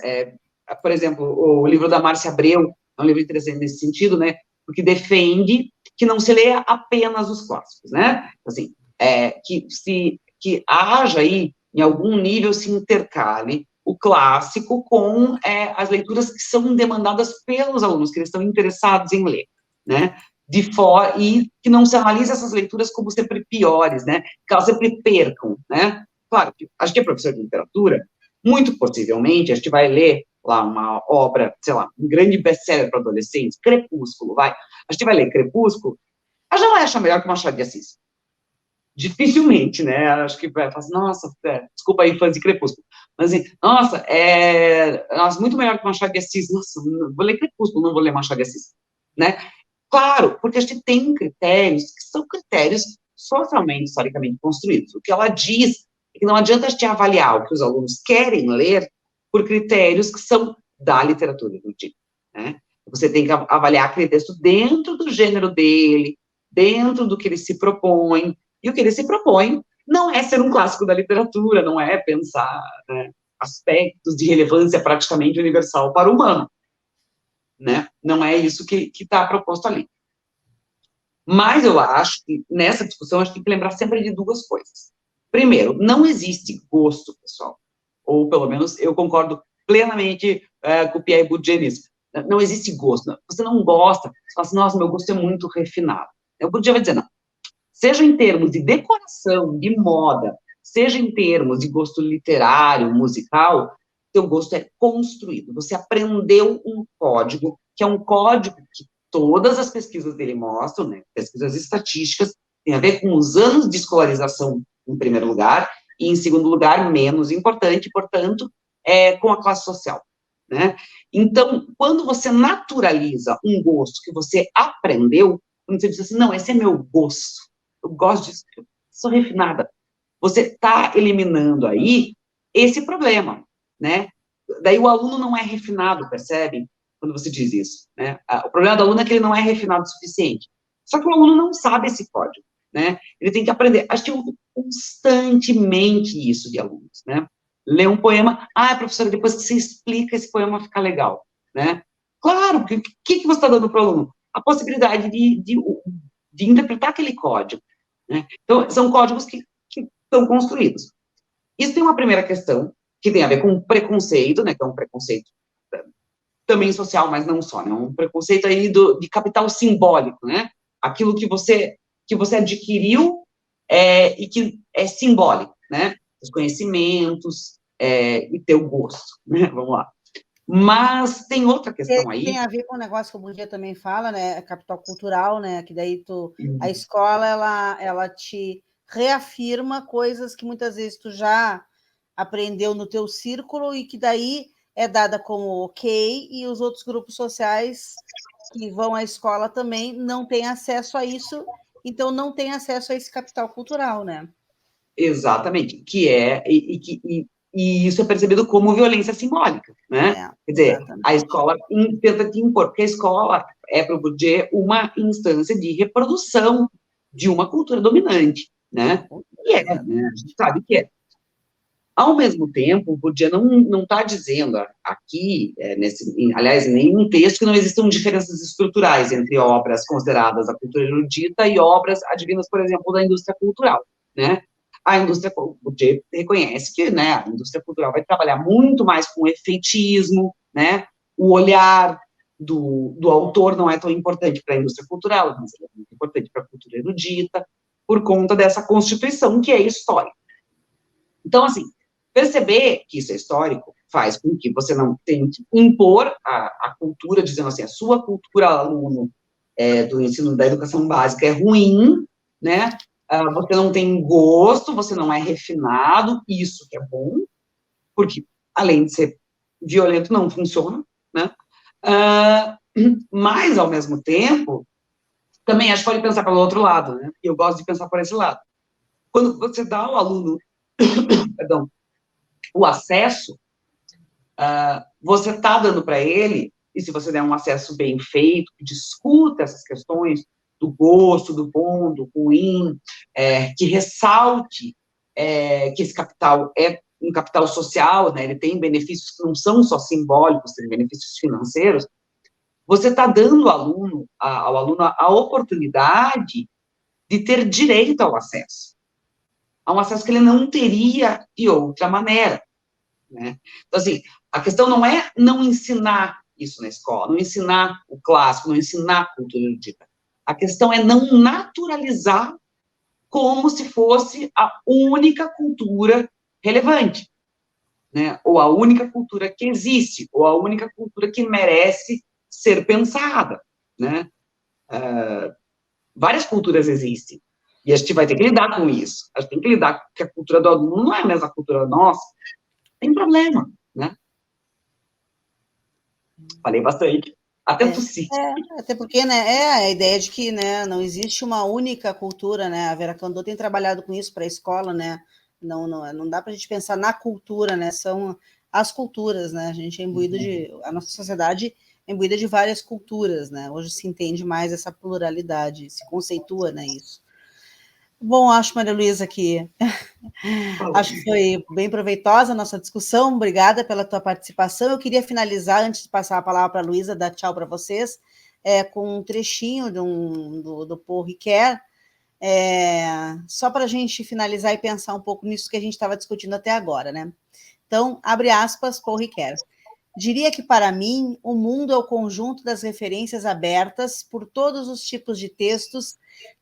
Speaker 2: por exemplo, o livro da Márcia Abreu, é um livro interessante nesse sentido, né, porque defende que não se lê apenas os clássicos, né, assim, que haja aí, em algum nível, se intercale o clássico com as leituras que são demandadas pelos alunos, que eles estão interessados em ler, né, e que não se analise essas leituras como sempre piores, né, que elas sempre percam, né, claro, a gente é professor de literatura, muito possivelmente, a gente vai ler lá uma obra, sei lá, um grande best-seller para adolescentes, Crepúsculo, vai, a gente vai ler Crepúsculo, a gente não vai achar melhor que Machado de Assis, dificilmente, né, acho que vai falar assim, nossa, desculpa aí, fãs de Crepúsculo, mas assim, nossa, muito melhor que Machado de Assis, nossa, vou ler Crepúsculo, não vou ler Machado de Assis, né, claro, porque a gente tem critérios que são critérios socialmente, historicamente construídos, o que ela diz é que não adianta a gente avaliar o que os alunos querem ler por critérios que são da literatura erudita, né, você tem que avaliar aquele texto dentro do gênero dele, dentro do que ele se propõe, e o que ele se propõe não é ser um clássico da literatura, não é pensar, né, aspectos de relevância praticamente universal para o humano, né? Não é isso que está proposto ali. Mas eu acho que, nessa discussão, a gente tem que lembrar sempre de duas coisas. Primeiro, não existe gosto, pessoal, ou pelo menos eu concordo plenamente com o Pierre Bourdieu nisso. Não existe gosto. Você não gosta, você fala assim, nossa, meu gosto é muito refinado. O Bourdieu vai dizer, não. Seja em termos de decoração, de moda, seja em termos de gosto literário, musical, seu gosto é construído. Você aprendeu um código, que é um código que todas as pesquisas dele mostram, né, pesquisas estatísticas, tem a ver com os anos de escolarização, em primeiro lugar, e, em segundo lugar, menos importante, portanto, com a classe social, né? Então, quando você naturaliza um gosto que você aprendeu, quando você diz assim, não, esse é meu gosto, eu gosto disso, eu sou refinada, você está eliminando aí esse problema, né? Daí o aluno não é refinado, percebe? Quando você diz isso, né? O problema do aluno é que ele não é refinado o suficiente. Só que o aluno não sabe esse código, né? Ele tem que aprender. A gente ouve constantemente isso de alunos, né? Lê um poema, professora, depois que você explica, esse poema fica legal, né? Claro, o que você está dando para o aluno? A possibilidade de interpretar aquele código, né? Então, são códigos que estão construídos. Isso tem uma primeira questão, que tem a ver com o preconceito, né, que é um preconceito também social, mas não só, né, um preconceito aí de capital simbólico, né, aquilo que você adquiriu e que é simbólico, né, os conhecimentos e teu gosto, né, vamos lá. Mas tem outra questão aí.
Speaker 1: Tem a ver com o negócio que o Bourdieu também fala, né, capital cultural, né, que daí a escola, ela te reafirma coisas que muitas vezes tu já aprendeu no teu círculo e que daí é dada como ok, e os outros grupos sociais que vão à escola também não têm acesso a isso, então não tem acesso a esse capital cultural, né?
Speaker 2: Exatamente, e isso é percebido como violência simbólica, né? Quer dizer,
Speaker 1: exatamente.
Speaker 2: A escola tenta te impor, porque a escola é, para o Bourdieu, uma instância de reprodução de uma cultura dominante, né? E né? A gente sabe que é. Ao mesmo tempo, o Bourdieu não está dizendo aqui, aliás, em nenhum texto, que não existam diferenças estruturais entre obras consideradas da cultura erudita e obras advindas, por exemplo, da indústria cultural, né? A indústria, o Bourdieu reconhece que, né, a indústria cultural vai trabalhar muito mais com efeitismo, né? O olhar do autor não é tão importante para a indústria cultural, mas ele é muito importante para a cultura erudita, por conta dessa constituição que é histórica. Então, assim, perceber que isso é histórico faz com que você não tente impor a cultura, dizendo assim, a sua cultura aluno do ensino da educação básica é ruim, né? Você não tem gosto, você não é refinado, isso que é bom, porque além de ser violento, não funciona, né? Mas, ao mesmo tempo, também acho que pode pensar pelo outro lado, né? E eu gosto de pensar por esse lado. Quando você dá ao aluno, perdão, o acesso, você está dando para ele, e se você der um acesso bem feito, que discuta essas questões do gosto, do bom, do ruim, que ressalte que esse capital é um capital social, né, ele tem benefícios que não são só simbólicos, tem benefícios financeiros, você está dando ao aluno a oportunidade de ter direito ao acesso, a um acesso que ele não teria de outra maneira, né? Então, assim, a questão não é não ensinar isso na escola, não ensinar o clássico, não ensinar a cultura erudita. A questão é não naturalizar como se fosse a única cultura relevante, né? Ou a única cultura que existe, ou a única cultura que merece ser pensada, né? Várias culturas existem, e a gente vai ter que lidar com isso. A gente tem que lidar que a cultura do aluno não é a mesma cultura nossa, tem problema, né? Falei bastante. Até tossi.
Speaker 1: Até porque, né, a ideia de que, né, não existe uma única cultura, né? A Vera Candô tem trabalhado com isso para a escola, né? Não dá para a gente pensar na cultura, né? São as culturas, né? A gente é imbuído a nossa sociedade é imbuída de várias culturas, né? Hoje se entende mais essa pluralidade, se conceitua, né, isso. Bom, acho, Maria Luísa, que acho que foi bem proveitosa a nossa discussão. Obrigada pela tua participação. Eu queria finalizar, antes de passar a palavra para a Luísa, dar tchau para vocês, com um trechinho do Paul Ricoeur, só para a gente finalizar e pensar um pouco nisso que a gente estava discutindo até agora, né? Então, abre aspas, Paul Ricoeur. Diria que, para mim, o mundo é o conjunto das referências abertas por todos os tipos de textos,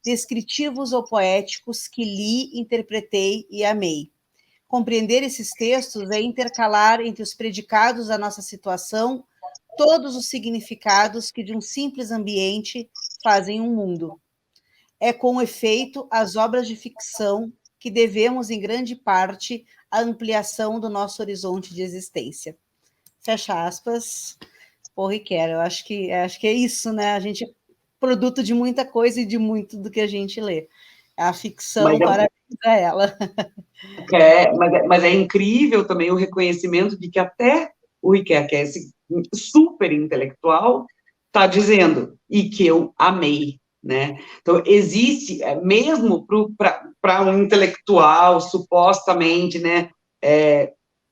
Speaker 1: descritivos ou poéticos, que li, interpretei e amei. Compreender esses textos é intercalar entre os predicados da nossa situação todos os significados que, de um simples ambiente, fazem um mundo. É, com efeito, as obras de ficção que devemos, em grande parte, à ampliação do nosso horizonte de existência. Fecha aspas, Paul Ricoeur. Eu acho que é isso, né? A gente é produto de muita coisa e de muito do que a gente lê. A ficção, parabéns a ela.
Speaker 2: Mas é incrível também o reconhecimento de que até o Ricoeur, que é esse super intelectual, está dizendo, e que eu amei, né? Então, existe, mesmo para um intelectual, supostamente, né,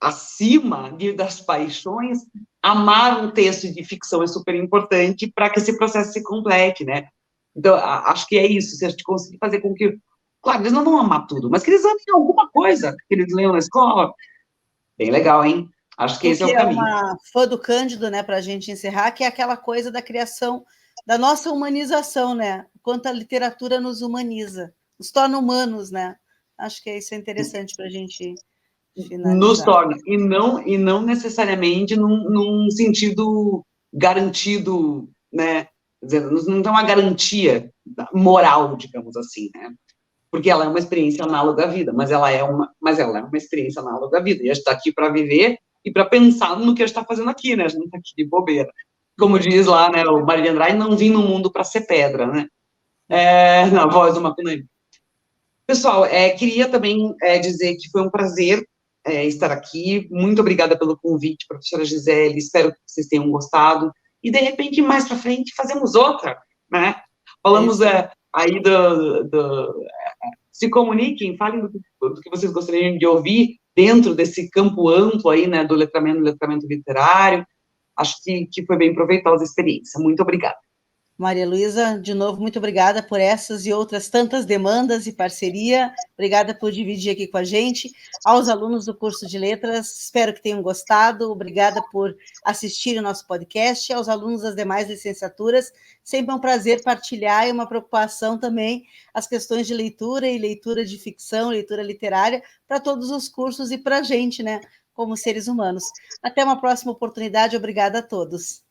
Speaker 2: acima das paixões, amar um texto de ficção é super importante para que esse processo se complete, né? Então, acho que é isso, se a gente conseguir fazer com que... Claro, eles não vão amar tudo, mas que eles amem alguma coisa que eles leiam na escola. Bem legal, hein? Acho que esse é o caminho.
Speaker 1: Uma fã do Cândido, né, para a gente encerrar, que é aquela coisa da criação, da nossa humanização, né? Quanto a literatura nos humaniza, nos torna humanos, né? Acho que isso é interessante para a gente finalizar.
Speaker 2: Nos torna, e não necessariamente num sentido garantido, né? Quer dizer, não tem uma garantia moral, digamos assim, né? Porque ela é uma experiência análoga à vida, mas ela é uma experiência análoga à vida, e a gente está aqui para viver e para pensar no que a gente está fazendo aqui, né? A gente não está aqui de bobeira. Como diz lá, né, o Maria Andrade, não vim no mundo para ser pedra, né? Na voz do Macunaíma. Pessoal, queria também dizer que foi um prazer estar aqui. Muito obrigada pelo convite, professora Gisele. Espero que vocês tenham gostado. E, de repente, mais para frente, fazemos outra, né? Falamos aí se comuniquem, falem do que vocês gostariam de ouvir dentro desse campo amplo aí, né, do letramento literário. Acho que foi bem proveitosa a experiência. Muito obrigada.
Speaker 1: Maria Luísa, de novo, muito obrigada por essas e outras tantas demandas e parceria. Obrigada por dividir aqui com a gente. Aos alunos do curso de Letras, espero que tenham gostado. Obrigada por assistir o nosso podcast. Aos alunos das demais licenciaturas, sempre é um prazer partilhar e uma preocupação também as questões de leitura e leitura de ficção, leitura literária, para todos os cursos e para a gente, né, como seres humanos. Até uma próxima oportunidade. Obrigada a todos.